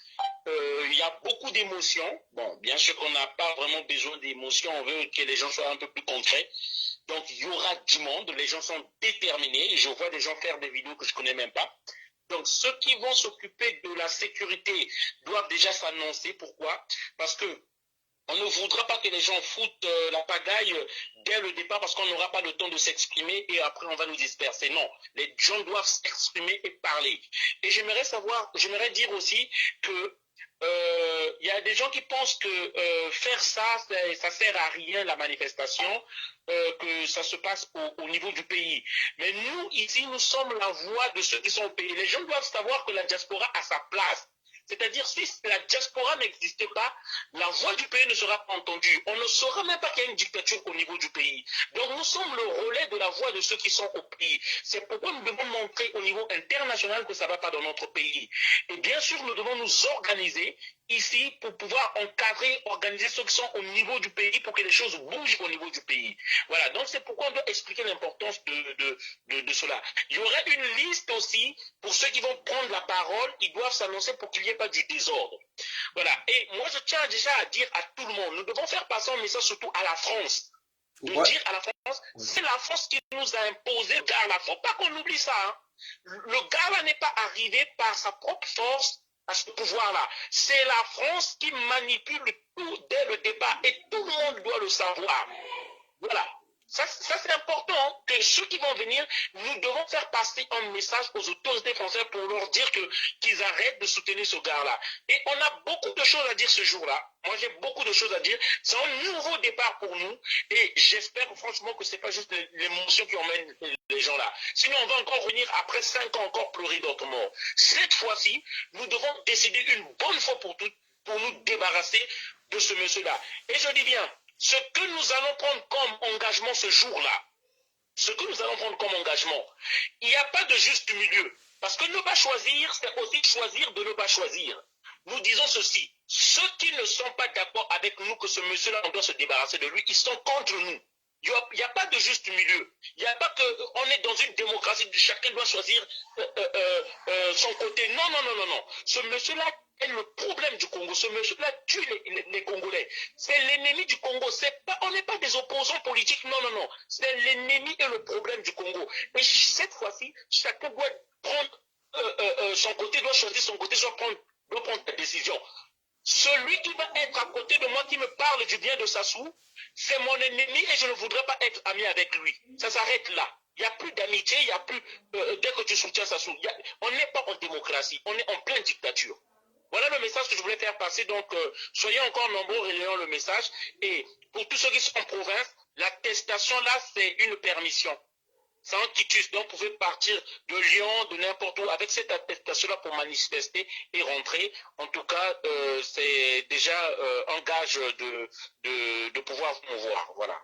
il y a beaucoup d'émotions. Bon, bien sûr qu'on n'a pas vraiment besoin d'émotions, on veut que les gens soient un peu plus concrets. Donc, il y aura du monde, les gens sont déterminés. Je vois des gens faire des vidéos que je ne connais même pas. Donc, ceux qui vont s'occuper de la sécurité doivent déjà s'annoncer. Pourquoi? Parce que on ne voudra pas que les gens foutent la pagaille dès le départ parce qu'on n'aura pas le temps de s'exprimer et après on va nous disperser. Non, les gens doivent s'exprimer et parler. Et j'aimerais dire aussi que il y a des gens qui pensent que faire ça sert à rien, la manifestation, que ça se passe au niveau du pays. Mais nous, ici, nous sommes la voix de ceux qui sont au pays. Les gens doivent savoir que la diaspora a sa place. C'est-à-dire, si la diaspora n'existait pas, la voix du pays ne sera pas entendue. On ne saura même pas qu'il y a une dictature au niveau du pays. Donc, nous sommes le relais de la voix de ceux qui sont au pays. C'est pourquoi nous devons montrer au niveau international que ça ne va pas dans notre pays. Et bien sûr, nous devons nous organiser ici pour pouvoir encadrer, organiser ceux qui sont au niveau du pays pour que les choses bougent au niveau du pays. Voilà, donc c'est pourquoi on doit expliquer l'importance de cela. Il y aurait une liste aussi pour ceux qui vont prendre la parole, ils doivent s'annoncer pour qu'il n'y ait pas du désordre. Voilà, et moi je tiens déjà à dire à tout le monde, nous devons faire passer un message surtout à la France. De dire à la France, c'est la France qui nous a imposé le Gala. Il ne faut pas qu'on oublie ça. Hein. Le Gala n'est pas arrivé par sa propre force à ce pouvoir-là. C'est la France qui manipule tout dès le départ et tout le monde doit le savoir. Voilà. Ça c'est important que ceux qui vont venir, nous devons faire passer un message aux autorités françaises pour leur dire qu'ils arrêtent de soutenir ce gars-là. Et on a beaucoup de choses à dire ce jour-là. Moi, j'ai beaucoup de choses à dire. C'est un nouveau départ pour nous. Et j'espère franchement que ce n'est pas juste l'émotion qui emmène les gens là. Sinon, on va encore venir après 5 ans encore pleurer d'autres morts. Cette fois-ci, nous devons décider une bonne fois pour toutes pour nous débarrasser de ce monsieur-là. Et je dis bien, ce que nous allons prendre comme engagement ce jour-là, il n'y a pas de juste milieu. Parce que ne pas choisir, c'est aussi choisir de ne pas choisir. Nous disons ceci, ceux qui ne sont pas d'accord avec nous que ce monsieur-là, on doit se débarrasser de lui, ils sont contre nous. Il n'y a pas de juste milieu. Il n'y a pas qu'on est dans une démocratie, chacun doit choisir son côté. Non, non, non, non, non. Ce monsieur-là est le problème du Congo. Ce monsieur-là tue les Congolais. C'est l'ennemi du Congo. On n'est pas des opposants politiques. Non, non, non. C'est l'ennemi et le problème du Congo. Et cette fois-ci, chacun doit prendre son côté, doit choisir son côté, doit prendre des décisions. Celui qui va être à côté de moi, qui me parle du bien de Sassou, c'est mon ennemi et je ne voudrais pas être ami avec lui. Ça s'arrête là. Il n'y a plus d'amitié, il n'y a plus... dès que tu soutiens Sassou, on n'est pas en démocratie, on est en pleine dictature. Voilà le message que je voulais faire passer. Donc, soyez encore nombreux, relayons le message. Et pour tous ceux qui sont en province, l'attestation là, c'est une permission. C'est un quitus. Donc, vous pouvez partir de Lyon, de n'importe où, avec cette attestation-là pour manifester et rentrer. En tout cas, c'est déjà un gage de pouvoir vous voir. Voilà.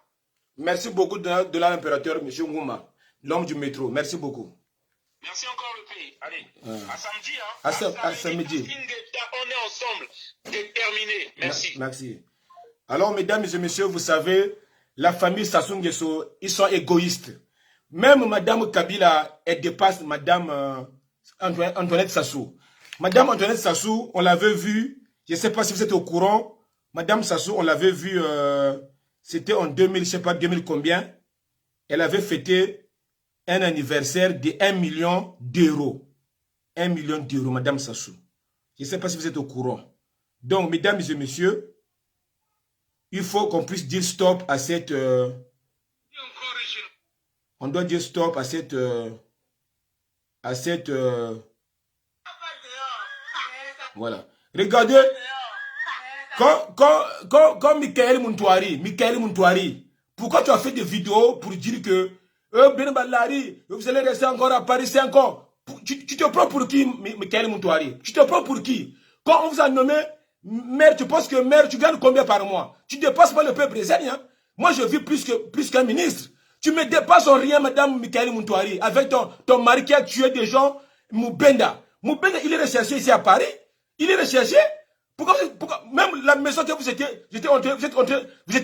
Merci beaucoup de l'impérateur, M. Ngouma, l'homme du métro. Merci beaucoup.
Merci encore le pays. Allez, à samedi. Hein.
À samedi.
On est ensemble, déterminés. Merci.
Merci. Alors, mesdames et messieurs, vous savez, la famille Sassou Nguesso, ils sont égoïstes. Même Madame Kabila, elle dépasse Madame Antoinette Sassou. Madame Antoinette Sassou, on l'avait vu, je ne sais pas si vous êtes au courant, Madame Sassou, on l'avait vu, c'était en 2000, je ne sais pas 2000 combien, elle avait fêté un anniversaire de 1 million d'euros. 1 million d'euros, Madame Sassou. Je ne sais pas si vous êtes au courant. Donc, mesdames et messieurs, il faut qu'on puisse dire stop à cette... on doit dire stop à cette... voilà. Regardez, quand Michael Muntouari, pourquoi tu as fait des vidéos pour dire que vous allez rester encore à Paris 5 ans? Tu te prends pour qui, Michael Muntouari? Tu te prends pour qui? Quand on vous a nommé maire, tu penses que maire, tu gagnes combien par mois? Tu dépasses pas le peuple brésilien. Moi, je vis plus qu'un ministre. Tu me dépasses en rien, Madame Michael Muntouari, avec ton mari qui a tué des gens, Moubenda. Moubenda, il est recherché ici à Paris. Il est recherché Pourquoi même la maison que vous étiez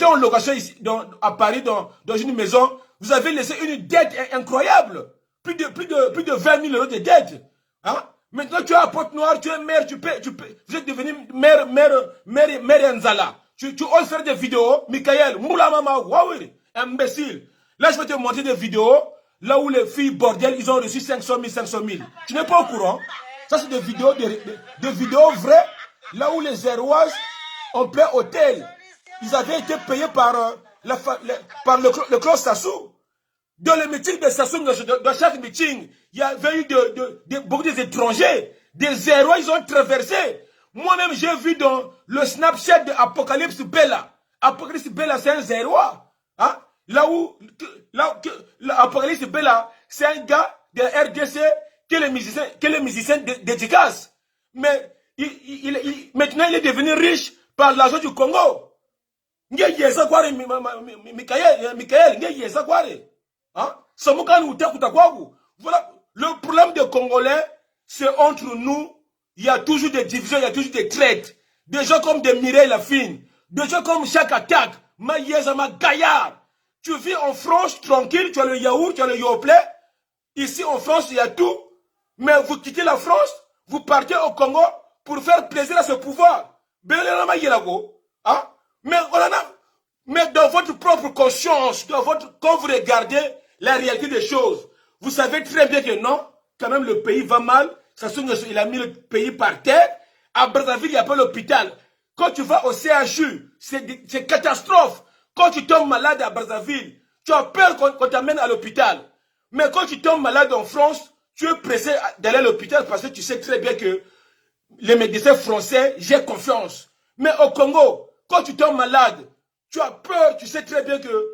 en location ici, à Paris, dans une maison, vous avez laissé une dette incroyable. Plus de 20 000 € de dette. Hein? Maintenant, tu es à Pointe-Noire, tu es maire, vous êtes devenu maire Nzala. Tu oses faire des vidéos, Michael, Moulamama, Wawiri, imbécile. Là, je vais te montrer des vidéos, là où les filles bordel, ils ont reçu 500 000. Tu n'es pas au courant? Ça, c'est des vidéos vraies, là où les Zéroises ont pris hôtel. Ils avaient été payés par le clan Sassou. Dans le meeting de Sassou, dans chaque meeting, il y avait eu beaucoup d'étrangers. Des Zérois, ils ont traversé. Moi-même, j'ai vu dans le Snapchat d'Apocalypse Bella. Apocalypse Bella, c'est un Zérois. Hein? Là où Apocalypse Bella, c'est un gars de la RDC que les musiciens dédicacent. Mais maintenant, il est devenu riche par l'argent du Congo. Michael, hein? Voilà, le problème des Congolais, c'est entre nous, il y a toujours des divisions, il y a toujours des traites. Des gens comme des Mireille Lafine, des gens comme Chaque Attaque, Maïezama Gaillard. Tu vis en France tranquille, tu as le yaourt, tu as le yoplait. Ici en France, il y a tout. Mais vous quittez la France, vous partez au Congo pour faire plaisir à ce pouvoir. Hein? Mais dans votre propre conscience, quand vous regardez la réalité des choses, vous savez très bien que non, quand même le pays va mal. Il a mis le pays par terre. À Brazzaville, il n'y a pas l'hôpital. Quand tu vas au CHU, c'est catastrophe. Quand tu tombes malade à Brazzaville, tu as peur qu'on t'amène à l'hôpital. Mais quand tu tombes malade en France, tu es pressé d'aller à l'hôpital parce que tu sais très bien que les médecins français, j'ai confiance. Mais au Congo, quand tu tombes malade, tu as peur, tu sais très bien que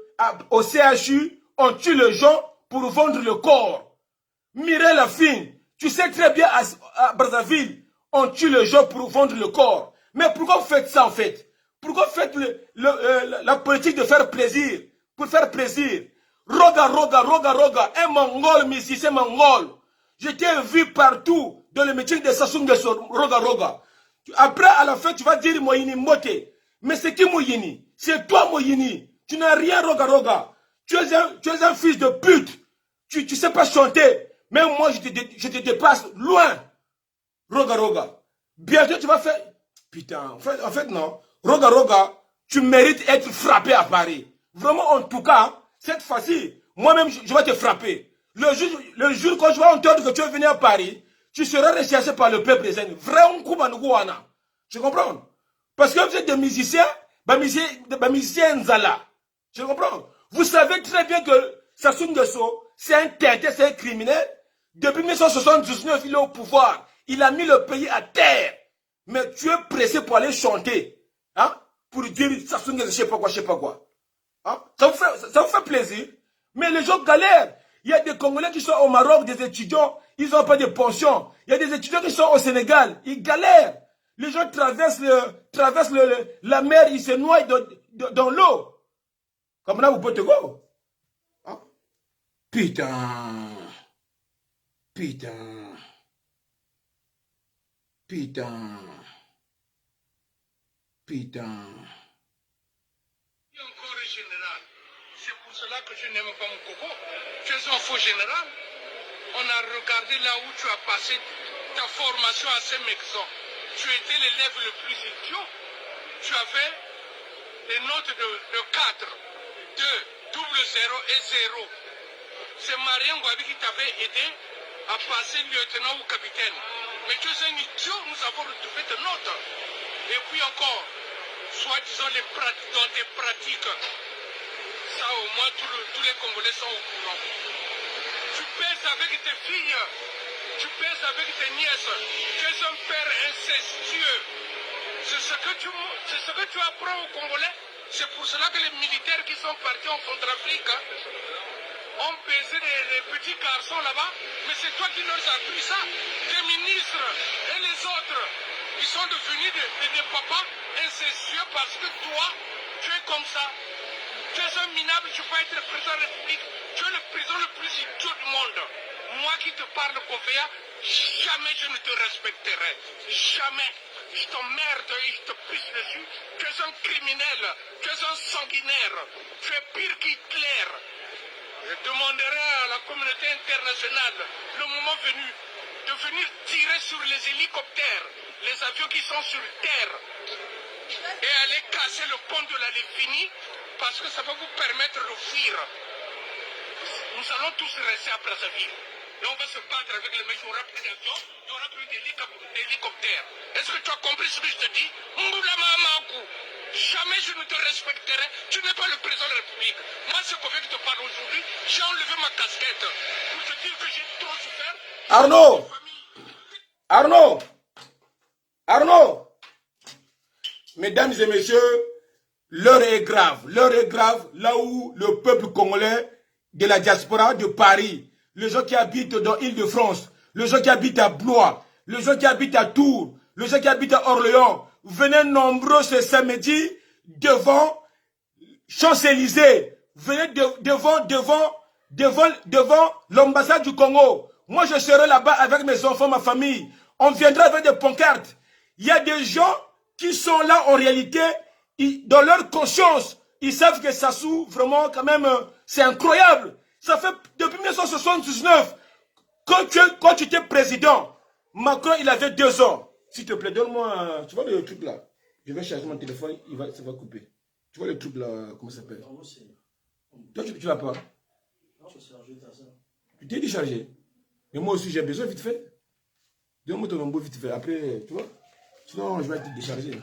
au CHU, on tue les gens pour vendre le corps. Mireille Lafine, tu sais très bien à Brazzaville, on tue les gens pour vendre le corps. Mais pourquoi vous faites ça en fait? Pourquoi vous faites la politique de faire plaisir? Pour faire plaisir. Roga, un Mongol, musicien mongol. Je t'ai vu partout dans le meeting de Sassou Nguesso, Roga. Après, à la fin, tu vas dire Moyini Mote. Mais c'est qui Moyini? C'est toi Moyini. Tu n'as rien, Roga. Tu es un fils de pute. Tu sais pas chanter. Même moi, je te dépasse loin. Roga. Bientôt, tu vas faire... Putain, en fait, non. Roga, tu mérites d'être frappé à Paris. Vraiment, en tout cas, cette fois-ci, moi-même, je vais te frapper. Le jour quand je vais entendre que tu es venu à Paris, tu seras recherché par le peuple zen. Vraiment, Koumanouana. Tu comprends? Parce que vous êtes des musiciens, musiciens Nzala. Tu comprends? Vous savez très bien que Sassou Nguesso, c'est un tinté, c'est un criminel. Depuis 1979, il est au pouvoir. Il a mis le pays à terre. Mais tu es pressé pour aller chanter. Hein? Pour dire Sassou Nguesso, je sais pas quoi. Hein? Ça vous fait plaisir. Mais les gens galèrent. Il y a des Congolais qui sont au Maroc, des étudiants, ils n'ont pas de pension. Il y a des étudiants qui sont au Sénégal, ils galèrent. Les gens traversent la mer, ils se noient dans l'eau. Comme là, vous pouvez te go. Hein? Putain. Il
est encore général. C'est pour cela que je n'aime pas mon coco. Tu es un faux général. On a regardé là où tu as passé ta formation à ces maisons. Tu étais l'élève le plus idiot. Tu avais des notes de 4, 2, double 0 et 0. C'est Marien Gwabi qui t'avait aidé à passer lieutenant ou capitaine. Mais tu es un idiot, nous avons retrouvé tes notes. Et puis encore, soi-disant dans tes pratiques, ça au moins tous les Congolais sont au courant. Tu pèses avec tes filles, tu pèses avec tes nièces, tu es un père incestueux. C'est ce que tu apprends aux Congolais. C'est pour cela que les militaires qui sont partis en Centrafrique ont baisé les petits garçons là-bas. Mais c'est toi qui leur as appris ça. Tes ministres et les autres, ils sont devenus des papas incestueux parce que toi, tu es comme ça. Tu es un minable, tu peux être le président de la République. Tu es le président le plus idiot du monde. Moi qui te parle, Kofea, jamais je ne te respecterai. Jamais. je t'emmerde et je te pisse dessus. Tu es un criminel, tu es un sanguinaire, tu es pire qu'Hitler. Je demanderai à la communauté internationale, le moment venu, de venir tirer sur les hélicoptères, les avions qui sont sur terre, et aller casser le pont de la Lévini, parce que ça va vous permettre de fuir. Nous allons tous rester à Brazzaville. Et on va se battre avec les mecs, il n'y aura plus d'avions, il n'y aura plus d'hélicoptères. Est-ce que tu as compris ce que je te dis? Jamais je ne te respecterai. Tu n'es pas le président de la République. Moi, ce qu'on veut que je te parle aujourd'hui, j'ai enlevé ma casquette pour te dire que j'ai trop souffert.
Arnaud! Arnaud! Arnaud! Mesdames et messieurs, l'heure est grave. L'heure est grave là où le peuple congolais de la diaspora de Paris, les gens qui habitent dans l'Île-de-France, les gens qui habitent à Blois, les gens qui habitent à Tours, les gens qui habitent à Orléans, venez nombreux ce samedi devant Champs-Élysées, venez devant l'ambassade du Congo. Moi, je serai là-bas avec mes enfants, ma famille. On viendra avec des pancartes. Il y a des gens qui sont là en réalité, dans leur conscience, ils savent que Sassou, vraiment, quand même, c'est incroyable. Ça fait depuis 1979, quand tu étais président, Macron, il avait 2 ans. S'il te plaît, donne-moi, tu vois le truc là. Je vais charger mon téléphone, ça va couper. Tu vois le truc là, comment ça s'appelle? Toi, tu l'as pas? Tu t'es déchargé. Mais moi aussi, j'ai besoin vite fait. Donne-moi ton nombre vite fait. Après, tu vois? Sinon, je vais être déchargé.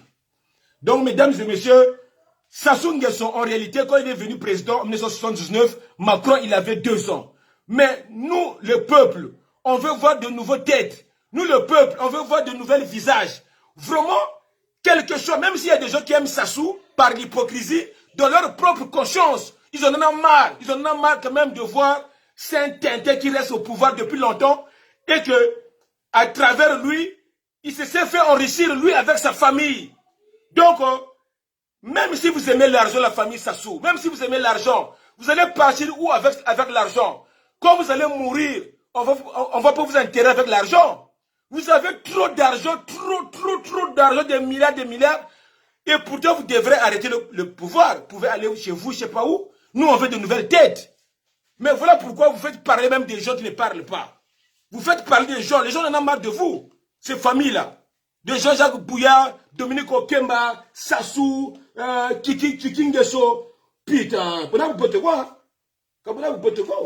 Donc, mesdames et messieurs, Sassou Nguesso, en réalité, quand il est venu président en 1979, Macron, il avait 2 ans. Mais nous, le peuple, on veut voir de nouveaux têtes. Nous, le peuple, on veut voir de nouveaux visages. Vraiment, quelque chose, même s'il y a des gens qui aiment Sassou, par l'hypocrisie, dans leur propre conscience, ils en ont marre. Ils en ont marre quand même de voir Saint-Tintin qui reste au pouvoir depuis longtemps et que, à travers lui, il se s'est fait enrichir, lui, avec sa famille. Donc, même si vous aimez l'argent, la famille Sassou, même si vous aimez l'argent, vous allez partir où avec l'argent? Quand vous allez mourir, on va pas vous enterrer avec l'argent. Vous avez trop d'argent, trop d'argent, des milliards. Et pourtant, vous devrez arrêter le pouvoir. Vous pouvez aller chez vous, je sais pas où. Nous, on veut de nouvelles têtes. Mais voilà pourquoi vous faites parler même des gens qui ne parlent pas. Vous faites parler des gens. Les gens en ont marre de vous. Ces familles-là. De Jean-Jacques Bouillard, Dominique Okemba, Sassou, Kiki Nguesso. Putain, vous pouvez quoi? Comment vous pouvez quoi?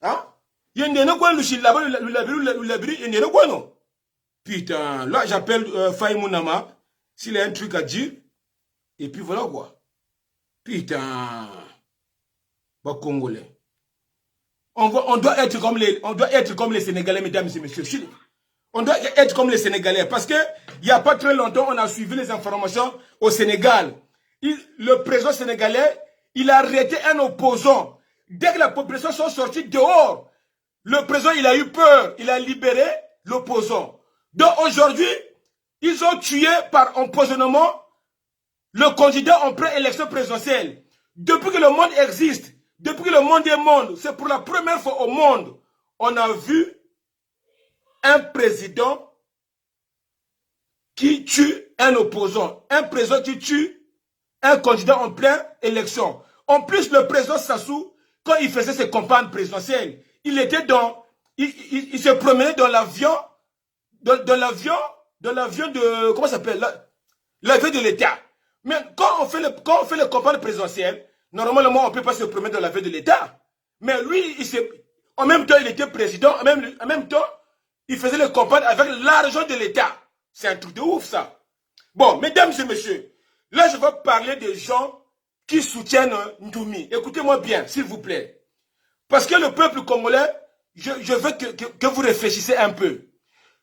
Hein? Il y a un quoi, non? Putain, là j'appelle Faye Mounama, s'il a un truc à dire, et puis voilà quoi. Putain, bah Congolais. On doit être comme les Sénégalais, mesdames et messieurs. On doit être comme les Sénégalais, parce que il n'y a pas très longtemps, on a suivi les informations au Sénégal. Le président sénégalais, il a arrêté un opposant. Dès que la population sont sortis dehors, le président, il a eu peur. Il a libéré l'opposant. Donc aujourd'hui, ils ont tué par empoisonnement le candidat en pré-élection présidentielle. Depuis que le monde existe, depuis que le monde est monde, c'est pour la première fois au monde, on a vu un président qui tue un opposant. Un président qui tue un candidat en pleine élection. En plus, le président Sassou, quand il faisait ses campagnes présidentielles, il était dans... Il se promenait dans l'avion... Dans l'avion de... Comment ça s'appelle? L'avion de l'État. Mais quand on fait les campagnes présidentielles, normalement, on ne peut pas se promener dans l'avion de l'État. Mais lui, en même temps, il était président. En même temps, il faisait les campagnes avec l'argent de l'État. C'est un truc de ouf, ça. Bon, mesdames et messieurs, là, je vais parler des gens qui soutiennent Ndoumi. Écoutez-moi bien, s'il vous plaît. Parce que le peuple congolais, je veux que vous réfléchissez un peu.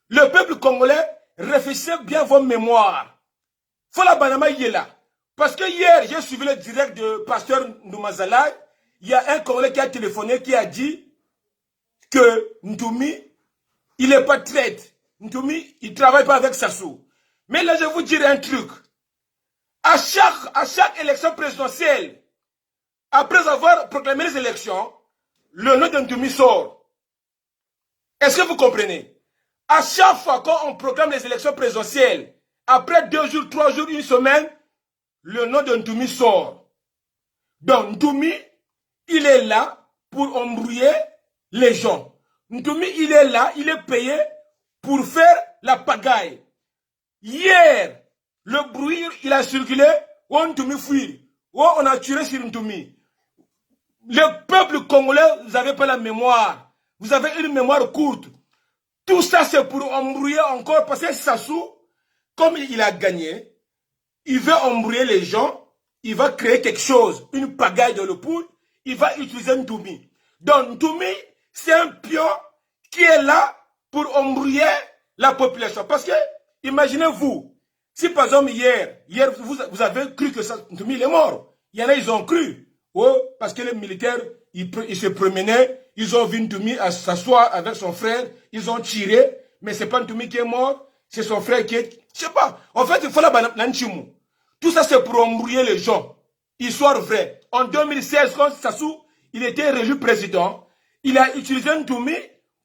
Le peuple congolais, réfléchissez bien vos mémoires. Fola Banama y est là. Parce que hier, j'ai suivi le direct de pasteur Ndoumazala. Il y a un Congolais qui a téléphoné, qui a dit que Ndoumi, il n'est pas traite. Ndoumi, il ne travaille pas avec Sassou. Mais là, je vais vous dire un truc. À chaque élection présidentielle, après avoir proclamé les élections, le nom de Ndoumi sort. Est-ce que vous comprenez? À chaque fois qu'on proclame les élections présidentielles, Après 2 jours, 3 jours, une semaine, le nom de Ntoumi sort. Donc Ntoumi, il est là pour embrouiller les gens. Ntoumi, il est là, il est payé pour faire la pagaille. Hier, le bruit, il a circulé, oh Ntoumi fuit, oh on a tiré sur Ntoumi. Le peuple congolais, vous n'avez pas la mémoire. Vous avez une mémoire courte. Tout ça, c'est pour embrouiller encore, parce que Sassou, comme il a gagné, il veut embrouiller les gens, il va créer quelque chose, une pagaille dans le poule, il va utiliser Ntoumi. Donc Ntoumi, c'est un pion qui est là pour embrouiller la population. Parce que, imaginez-vous, si par exemple hier vous avez cru que Ntoumi il est mort, il y en a, ils ont cru. Oh, parce que les militaires, ils se promenaient, ils ont vu Ntoumi s'asseoir avec son frère, ils ont tiré, mais c'est pas Ntoumi qui est mort, c'est son frère qui est... Je sais pas. En fait, il faut la banane. Tout ça, c'est pour embrouiller les gens. Histoire vraie. En 2016, quand Sassou, il était réélu président, il a utilisé Ntoumi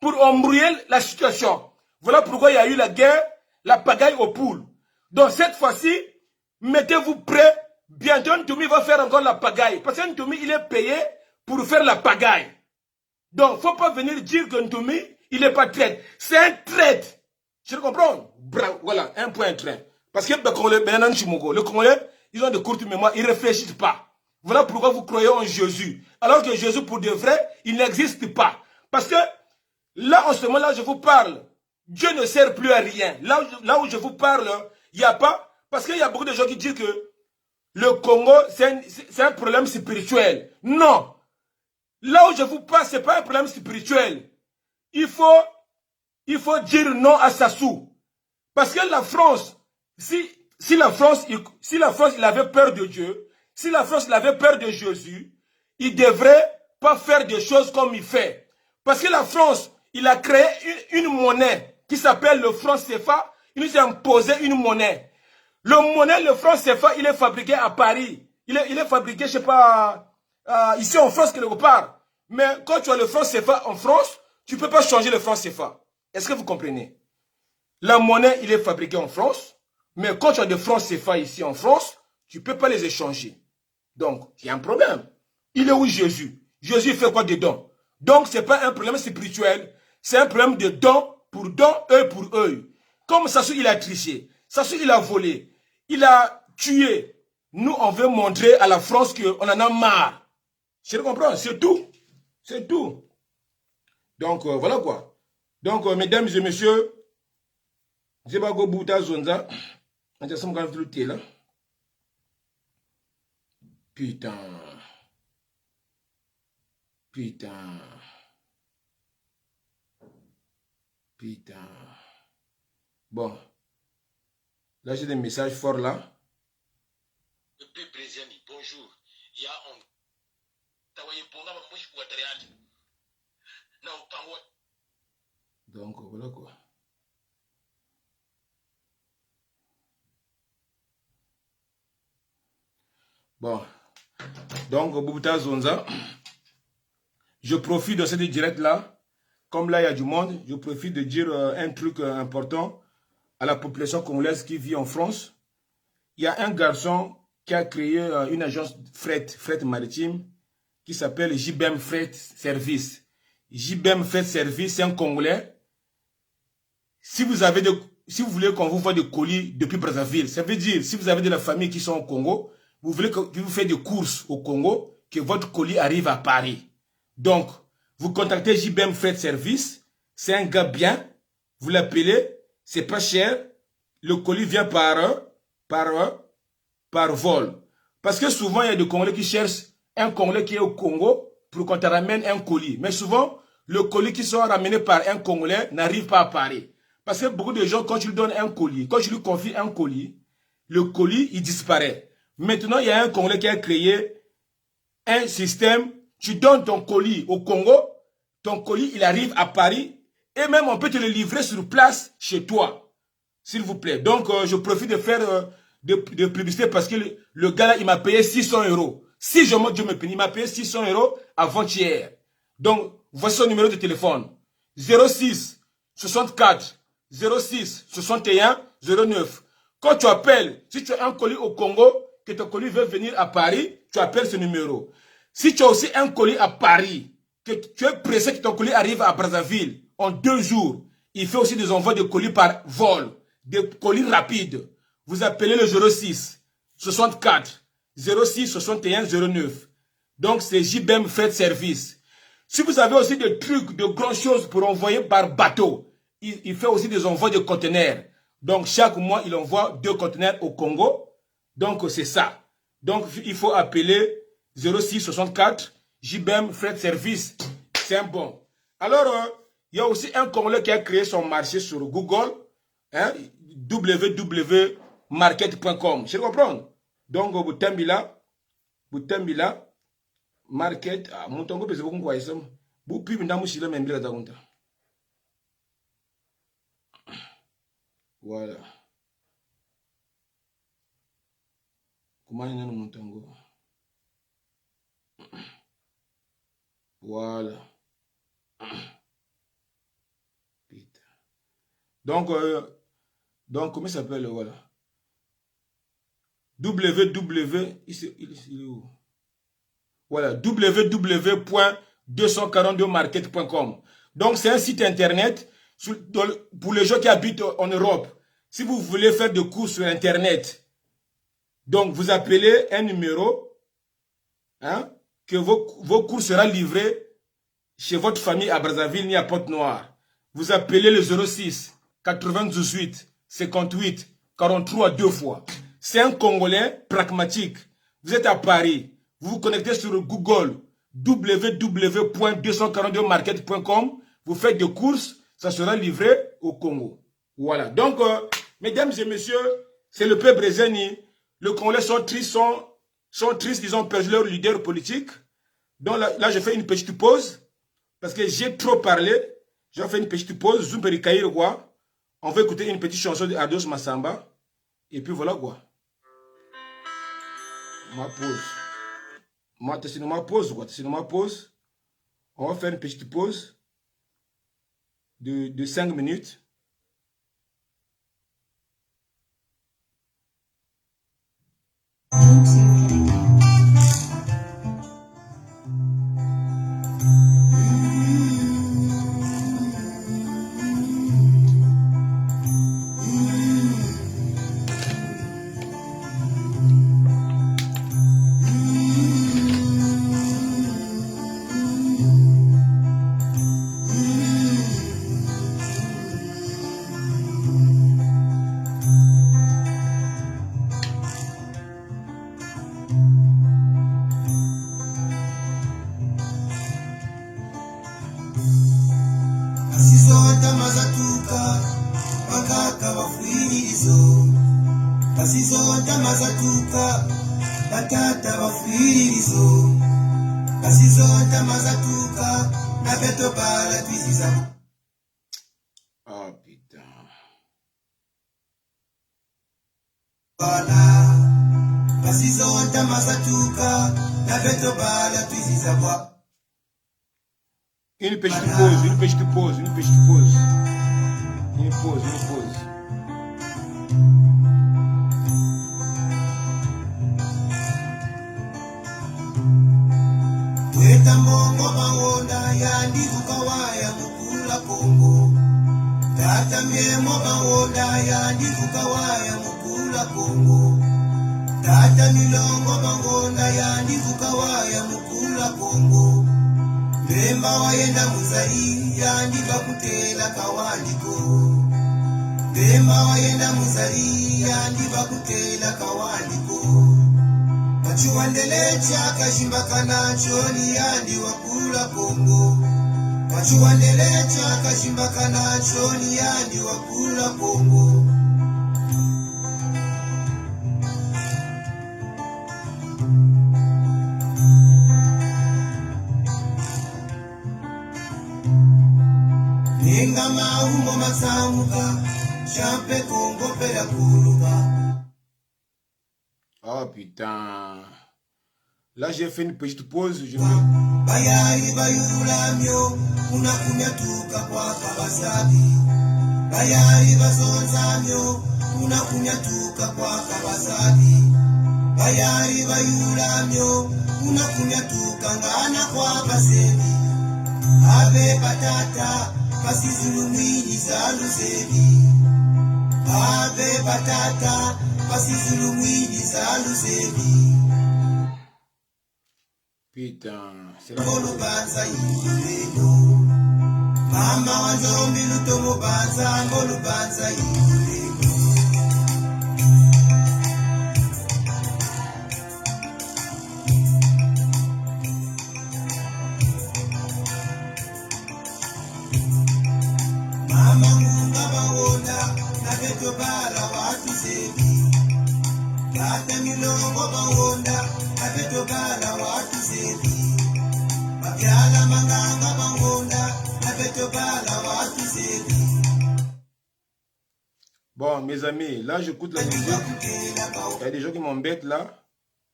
pour embrouiller la situation. Voilà pourquoi il y a eu la guerre, la pagaille aux poules. Donc cette fois-ci, mettez-vous prêts. Bientôt, Ntoumi va faire encore la pagaille. Parce que Ntoumi, il est payé pour faire la pagaille. Donc, il ne faut pas venir dire que Ntoumi, il n'est pas traître. C'est un traître. Je comprends. Voilà, un point train. Parce que le Congolais, ils ont de courtes mémoires, ils ne réfléchissent pas. Voilà pourquoi vous croyez en Jésus. Alors que Jésus, pour de vrai, il n'existe pas. Parce que là, en ce moment-là, je vous parle, Dieu ne sert plus à rien. Là où je vous parle, il n'y a pas... Parce qu'il y a beaucoup de gens qui disent que le Congo, c'est un problème spirituel. Non. Là où je vous parle, ce n'est pas un problème spirituel. Il faut dire non à Sassou. Parce que la France, si la France il avait peur de Dieu, si la France il avait peur de Jésus, il ne devrait pas faire des choses comme il fait. Parce que la France, il a créé une monnaie qui s'appelle le franc CFA. Il nous a imposé une monnaie. Le franc CFA, il est fabriqué à Paris. Il est fabriqué, je ne sais pas, ici en France quelque part. Mais quand tu as le franc CFA en France, tu ne peux pas changer le franc CFA. Est-ce que vous comprenez? La monnaie, il est fabriqué en France. Mais quand tu as des francs CFA ici en France, tu ne peux pas les échanger. Donc, il y a un problème. Il est où Jésus? Jésus fait quoi dedans? Donc, ce n'est pas un problème spirituel. C'est un problème de don pour don, œil pour œil. Comme Sassou, il a triché. Sassou, il a volé. Il a tué. Nous, on veut montrer à la France qu'on en a marre. Je comprends, c'est tout. C'est tout. Donc, voilà quoi. Donc, mesdames et messieurs, je vais go bouta zonza. On va se là. Putain. Putain. Putain. Bon. Là, j'ai des messages forts là.
Le peuple président, bonjour. Il y a un...
Donc, voilà quoi. Bon. Donc, Bouta Zonza, je profite de cette direct là. Comme là, il y a du monde, je profite de dire un truc important à la population congolaise qui vit en France. Il y a un garçon qui a créé une agence fret maritime qui s'appelle JBM Fret Service. JBM Fret Service, c'est un Congolais. Si vous voulez qu'on vous voit des colis depuis Brazzaville, ça veut dire, si vous avez de la famille qui sont au Congo, vous voulez que vous fassiez des courses au Congo, que votre colis arrive à Paris. Donc, vous contactez JBM Fret Service, c'est un gars bien, vous l'appelez, c'est pas cher, le colis vient par vol. Parce que souvent, il y a des Congolais qui cherchent un Congolais qui est au Congo pour qu'on te ramène un colis. Mais souvent, le colis qui sera ramené par un Congolais n'arrive pas à Paris. Parce que beaucoup de gens, quand tu lui donnes un colis, quand tu lui confies un colis, le colis, il disparaît. Maintenant, il y a un Congolais qui a créé un système. Tu donnes ton colis au Congo, ton colis, il arrive à Paris, et même on peut te le livrer sur place chez toi. S'il vous plaît. Donc, je profite de faire de publicité parce que le gars là, il m'a payé 600 €. Si je monte, Dieu me pénit, il m'a payé 600 € avant-hier. Donc, voici son numéro de téléphone. 06 64 06 61 09. Quand tu appelles, si tu as un colis au Congo, que ton colis veut venir à Paris, tu appelles ce numéro. Si tu as aussi un colis à Paris, que tu es pressé que ton colis arrive à Brazzaville en 2 jours, il fait aussi des envois de colis par vol, des colis rapides. Vous appelez le 06 64 06 61 09. Donc c'est JBM Freight Service. Si vous avez aussi des trucs, de grandes choses pour envoyer par bateau, il fait aussi des envois de conteneurs. Donc chaque mois, il envoie 2 conteneurs au Congo. Donc c'est ça. Donc il faut appeler 06 64 JBM Freight Service. C'est un bon. Alors, il y a aussi un Congolais qui a créé son marché sur Google, hein, www.market.com. Je comprends. Donc, Boutambila, market, mon tongo pèse beaucoup quoi, ça. Boupi, m'damou chile, même bien, t'as. Voilà. Comment il y a mon tongo? Voilà. Putain. Donc, comment ça s'appelle? Voilà. Voilà. www.242market.com. Donc, c'est un site internet pour les gens qui habitent en Europe. Si vous voulez faire des cours sur internet, donc vous appelez un numéro, hein, que vos cours seront livrés chez votre famille à Brazzaville ni à Pointe-Noire. Vous appelez le 06 98 58 43 2 fois. C'est un Congolais pragmatique. Vous êtes à Paris. Vous vous connectez sur Google www.242market.com. Vous faites des courses, ça sera livré au Congo. Voilà. Donc, mesdames et messieurs, c'est le peuple brésilien. Les Congolais sont tristes, ils ont perdu leur leader politique. Donc là, je fais une petite pause. Parce que j'ai trop parlé. Je vais faire une petite pause. Zumberi Kaïr, quoi. On va écouter une petite chanson de Ados Massamba. Et puis voilà, quoi. Ma pause. C'est ma pause, quoi. C'est ma pause. On va faire une petite pause de 5 minutes. Oh putain. Une petite pause. Une pause.
Tambongo bawona yandi kukawaya mukula Kongo. Tata miemo bawona yandi kukawaya mukula Kongo. Tata milongo bawona yandi kukawaya mukula Kongo. Bemba wayenda muzali yandi bakutela kawandiko. Bemba wayenda muzali yandi bakutela kawandiko. Pachuandele chaka shimbakana choni yandi wakula Kongo. Pachuandele chaka shimbakana choni yandi wakula Kongo. Ninga maumbo masamuka champe Kongo pela kuluka.
Oh putain. Là j'ai fait une petite pause.
Bayari bayulamyo unakunyatuka kwa kabasabi. Bayari bazonzamyo unakunyatuka kwa kabasadi bayari bayulamyo unakunyatuka ngana kwa basedi abe batata pasizulumwini zaluzedi abe batata pasizulumwini zaluzedi
Putain, c'est
ngolubanza yilelo mama wanzombi lutomo banza ngolubanza yilelo mama munga bawona nabeto bara watu zebi tata milongo bawona nabeto bara watu zebi babyala manganga bawona nabeto bara watu zebi.
Bon, mes amis, là j'écoute la musique. Il y a des gens qui m'embêtent là.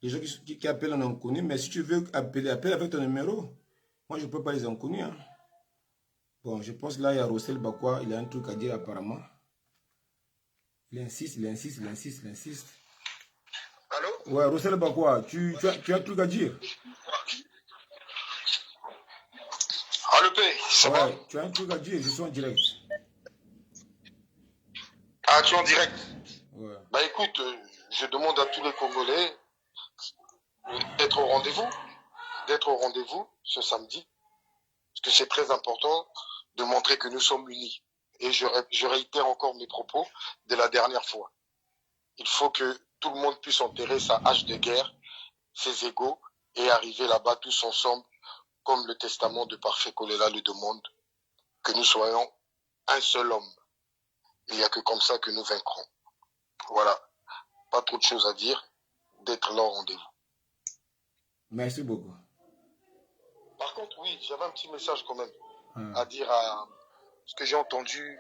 Des gens qui appellent en inconnu. Mais si tu veux appeler, appelle avec ton numéro. Moi, je ne peux pas les inconnus. Hein. Bon, je pense que là, il y a Rossel Bakwa. Il a un truc à dire apparemment. Il insiste, il insiste, il insiste, il insiste.
Allô?
Ouais, Rossel Bakwa, tu as un truc à dire?
Allô, P, c'est
Ouais,
bon?
tu as un truc à dire, je suis en direct.
Ah, tu es en direct?
Ouais.
Bah écoute, je demande à tous les Congolais d'être au rendez-vous ce samedi, parce que c'est très important de montrer que nous sommes unis. Et je réitère encore mes propos de la dernière fois. Il faut que tout le monde puisse enterrer sa hache de guerre, ses égos, et arriver là-bas tous ensemble, comme le testament de Parfait Kolela le demande, que nous soyons un seul homme. Il n'y a que comme ça que nous vaincrons. Voilà. Pas trop de choses à dire, d'être là au rendez-vous.
Merci beaucoup.
Par contre, oui, j'avais un petit message quand même à dire à ce que j'ai entendu,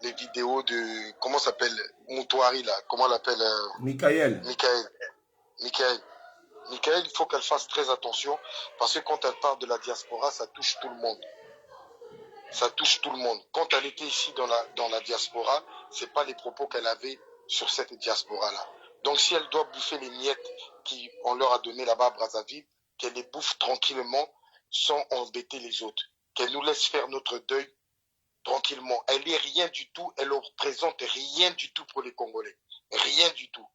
les vidéos de, comment s'appelle, Moutouari là, comment l'appelle
Michael.
Michael, il faut qu'elle fasse très attention parce que quand elle parle de la diaspora, ça touche tout le monde. Ça touche tout le monde. Quand elle était ici dans la diaspora, c'est pas les propos qu'elle avait sur cette diaspora-là. Donc si elle doit bouffer les miettes qu'on leur a données là-bas à Brazzaville, qu'elle les bouffe tranquillement sans embêter les autres. Qu'elle nous laisse faire notre deuil tranquillement. Elle est rien du tout, elle ne représente rien du tout pour les Congolais. Rien du tout.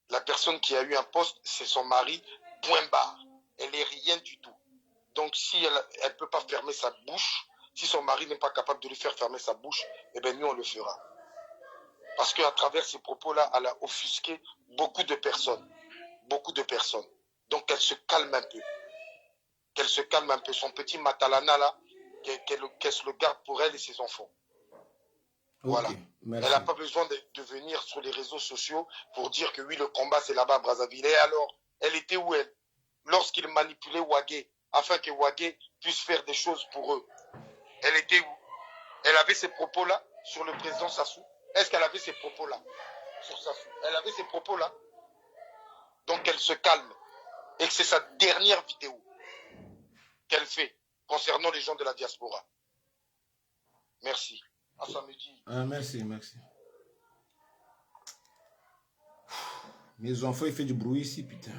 La personne qui a eu un poste, c'est son mari, point barre. Elle est rien du tout. Donc si elle ne peut pas fermer sa bouche, si son mari n'est pas capable de lui faire fermer sa bouche, eh bien nous on le fera. Parce qu'à travers ces propos-là, elle a offusqué beaucoup de personnes. Beaucoup de personnes. Donc qu'elle se calme un peu. Qu'elle se calme un peu. Son petit Matalana là, qu'elle se le garde pour elle et ses enfants. Voilà.
Okay, merci.
Elle n'a pas besoin de venir sur les réseaux sociaux pour dire que oui, le combat c'est là-bas à Brazzaville. Et alors, elle était où elle? Lorsqu'il manipulait Ouagé, afin que Ouagé puisse faire des choses pour eux. Elle était où? Elle avait ces propos-là sur le président Sassou. Est-ce qu'elle avait ces propos-là sur Sassou? Elle avait ces propos-là. Donc elle se calme. Et que c'est sa dernière vidéo qu'elle fait concernant les gens de la diaspora. Merci. À samedi.
Ah, merci, merci. Mes enfants, ils font du bruit ici, putain.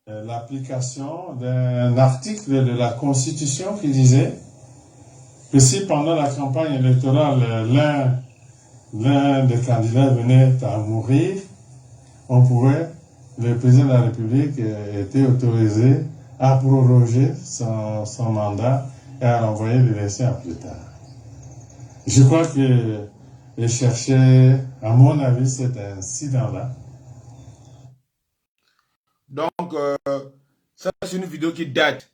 L'application d'un article de la Constitution qui disait que si pendant la campagne électorale l'un des candidats venait à mourir, le président de la République était autorisé à proroger son mandat et à renvoyer l'élection à plus tard. Je crois que les chercheurs, à mon avis, cet incident-là.
Donc, ça c'est une vidéo qui date.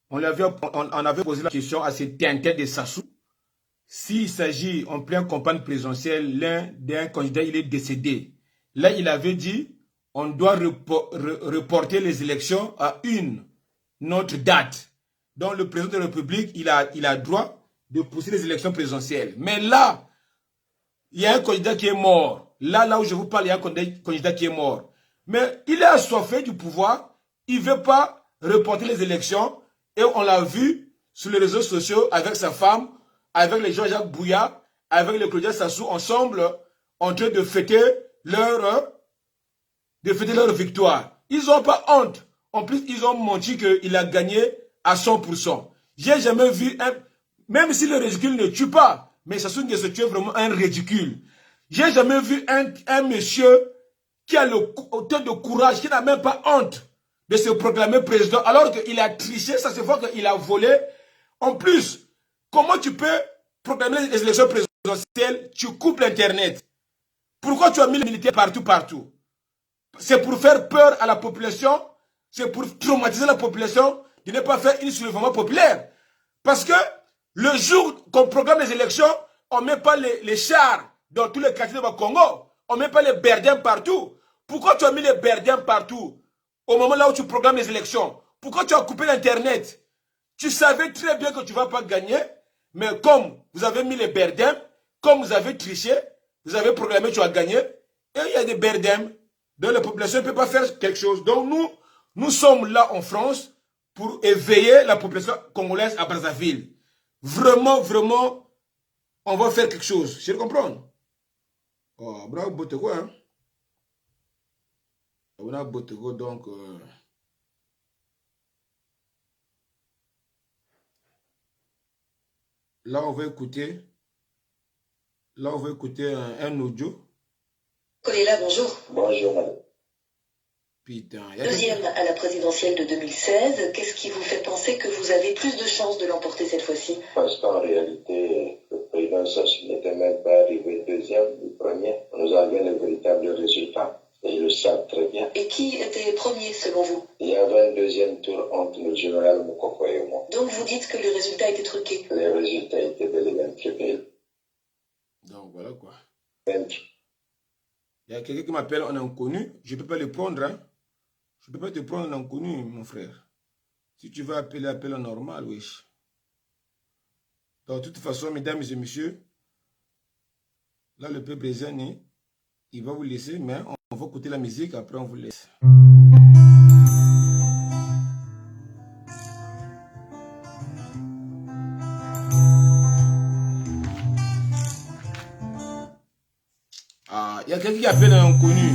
On avait posé la question à ces tintés de Sassou. S'il s'agit en pleine campagne présidentielle, l'un d'un candidat il est décédé. Là, il avait dit, on doit reporter les élections à une autre date. Donc, le président de la République, il a droit de pousser les élections présidentielles. Mais là, il y a un candidat qui est mort. Là où je vous parle, il y a un candidat qui est mort. Mais il est assoiffé du pouvoir. il ne veut pas reporter les élections. Et on l'a vu sur les réseaux sociaux avec sa femme, avec les Jean-Jacques Bouya, avec les Claudia Sassou, ensemble, en train de fêter leur victoire. Ils n'ont pas honte. En plus, ils ont menti qu'il a gagné à 100%. J'ai jamais vu un... Même si le ridicule ne tue pas, mais Sassou Nguesso tue vraiment un ridicule. J'ai jamais vu un monsieur qui a autant de courage, qui n'a même pas honte de se proclamer président, alors qu'il a triché, ça se voit qu'il a volé. En plus, comment tu peux proclamer les élections présidentielles, tu coupes l'Internet? Pourquoi tu as mis les militaires partout? C'est pour faire peur à la population, c'est pour traumatiser la population de ne pas faire une soulèvement populaire. Parce que le jour qu'on proclame les élections, on ne met pas les chars dans tous les quartiers de Congo. On ne met pas les berdiens partout. Pourquoi tu as mis les berdiens partout au moment là où tu proclames les élections? Pourquoi tu as coupé l'Internet? Tu savais très bien que tu ne vas pas gagner, mais comme vous avez mis les berdiens, comme vous avez triché, vous avez proclamé que tu as gagné, et il y a des berdiens dont la population ne peut pas faire quelque chose. Donc nous sommes là en France pour éveiller la population congolaise à Brazzaville. Vraiment, vraiment, on va faire quelque chose. Je comprends. Oh, bravo, Botego, hein. On a Botego, donc... Là, on va écouter... un audio.
Kolela, bonjour.
Bonjour, madame.
Putain.
Deuxième à la présidentielle de 2016, qu'est-ce qui vous fait penser que vous avez plus de chances de l'emporter cette fois-ci?
Parce qu'en réalité, le président Sassou n'était même pas arrivé deuxième ou premier. Nous avions le véritable résultat. Et ils le savent très bien.
Et qui était premier selon vous?
Il y avait un deuxième tour entre le général Moukoko et moi.
Donc vous dites que le résultat était truqué?
Les résultats étaient bel et bien truqués.
Donc voilà quoi.
Peintre.
Il y a quelqu'un qui m'appelle en inconnu. Je ne peux pas le prendre. Hein? Je ne peux pas te prendre en inconnu, mon frère. Si tu veux appeler, appelle en normal, wesh. De toute façon, mesdames et messieurs, là, le peuple brésilien, il va vous laisser, mais on va écouter la musique, après on vous laisse. Ah, il y a quelqu'un qui appelle un inconnu.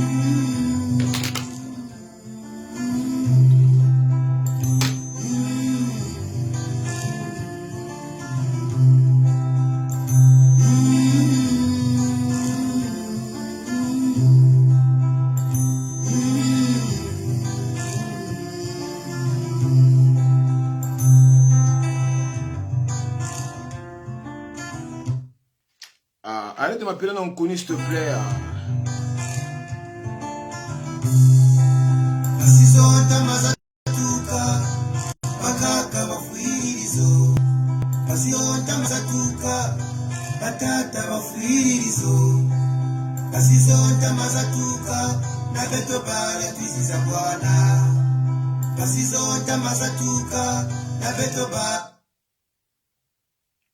Arrête de m'appeler un inconnu, s'il te plaît.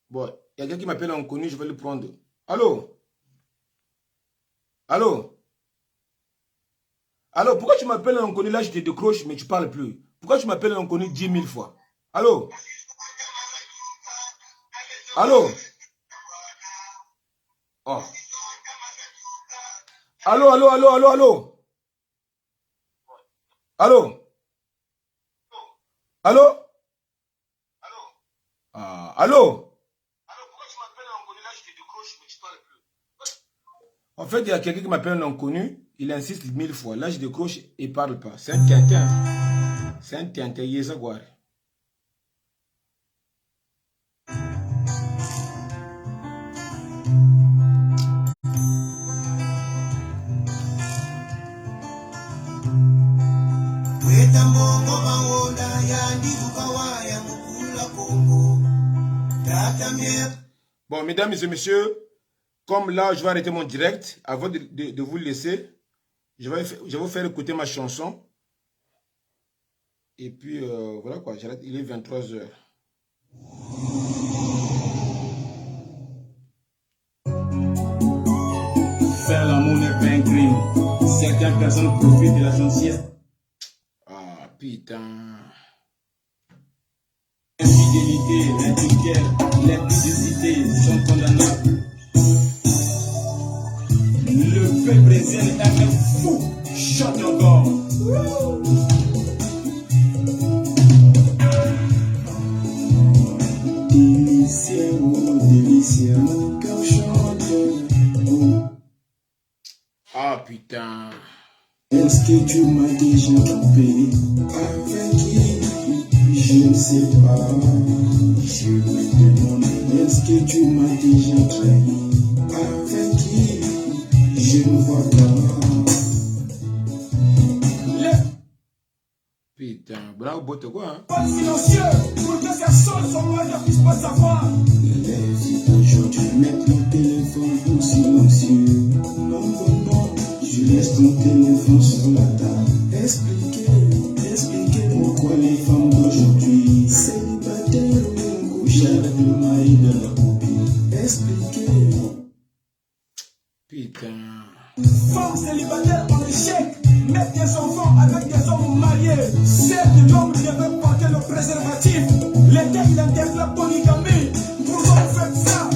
Bon, il y a quelqu'un qui m'appelle inconnu, je vais le prendre. Allô? Allô? Allô, pourquoi tu m'appelles inconnu? Là, je te décroche, mais tu parles plus. Pourquoi tu m'appelles inconnu 10 000 fois? Allô? Allô? Oh. Allô, allô, allô, allô, allô? Allô? Allô? Ah, allô? En fait, il y a quelqu'un qui m'appelle un inconnu, il insiste 1000 fois. Là, je décroche et il ne parle pas. C'est un tintin. C'est un tintin, il est quoi. Bon, mesdames et messieurs, comme là, je vais arrêter mon direct, avant de vous laisser, je vais vous faire écouter ma chanson. Et puis, voilà quoi, j'arrête, il est 23 h. Faire l'amour n'est pas un crime. Certaines personnes profitent de la gentillesse. Ah, putain.
Infidélité, l'indigène, l'impudicité sont condamnables. Le peuple brésilien est un fou. Shut your God.
Ah putain.
Est-ce que tu m'as déjà trompé? Avec qui? Je ne sais pas. Je me demande. Est-ce que tu m'as déjà trahi? Avec qui? Je ne vois pas.
Putain, bravo, botte quoi, hein?
Pas silencieux pour que personne son mari ne puisse pas savoir. Les filles d'aujourd'hui mettent mon téléphone pour silencieux. Non, non, non, je laisse ton téléphone sur la table. Expliquez pourquoi les femmes d'aujourd'hui célibataires ou couchent avec le mari de la copine. Expliquez.
Putain.
Femmes célibataires en échec, mettre des enfants avec des hommes mariés. Certes, l'homme devait porter le préservatif. L'État, il interdit la polygamie. Pourquoi vous faites ça?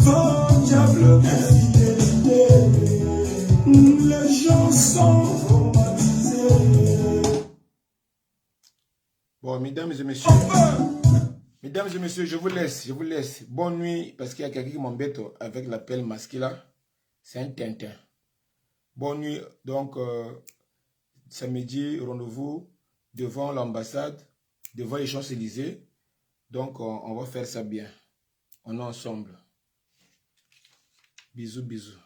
Oh, diable, infidélité. Les gens sont romantisés.
Bon, mesdames et messieurs. Mesdames et messieurs, je vous laisse. Bonne nuit, parce qu'il y a quelqu'un qui m'embête avec l'appel masqué là. C'est un Tintin. Bonne nuit. Donc, samedi, rendez-vous devant l'ambassade, devant les Champs-Élysées. Donc, on va faire ça bien. On est ensemble. Bisous, bisous.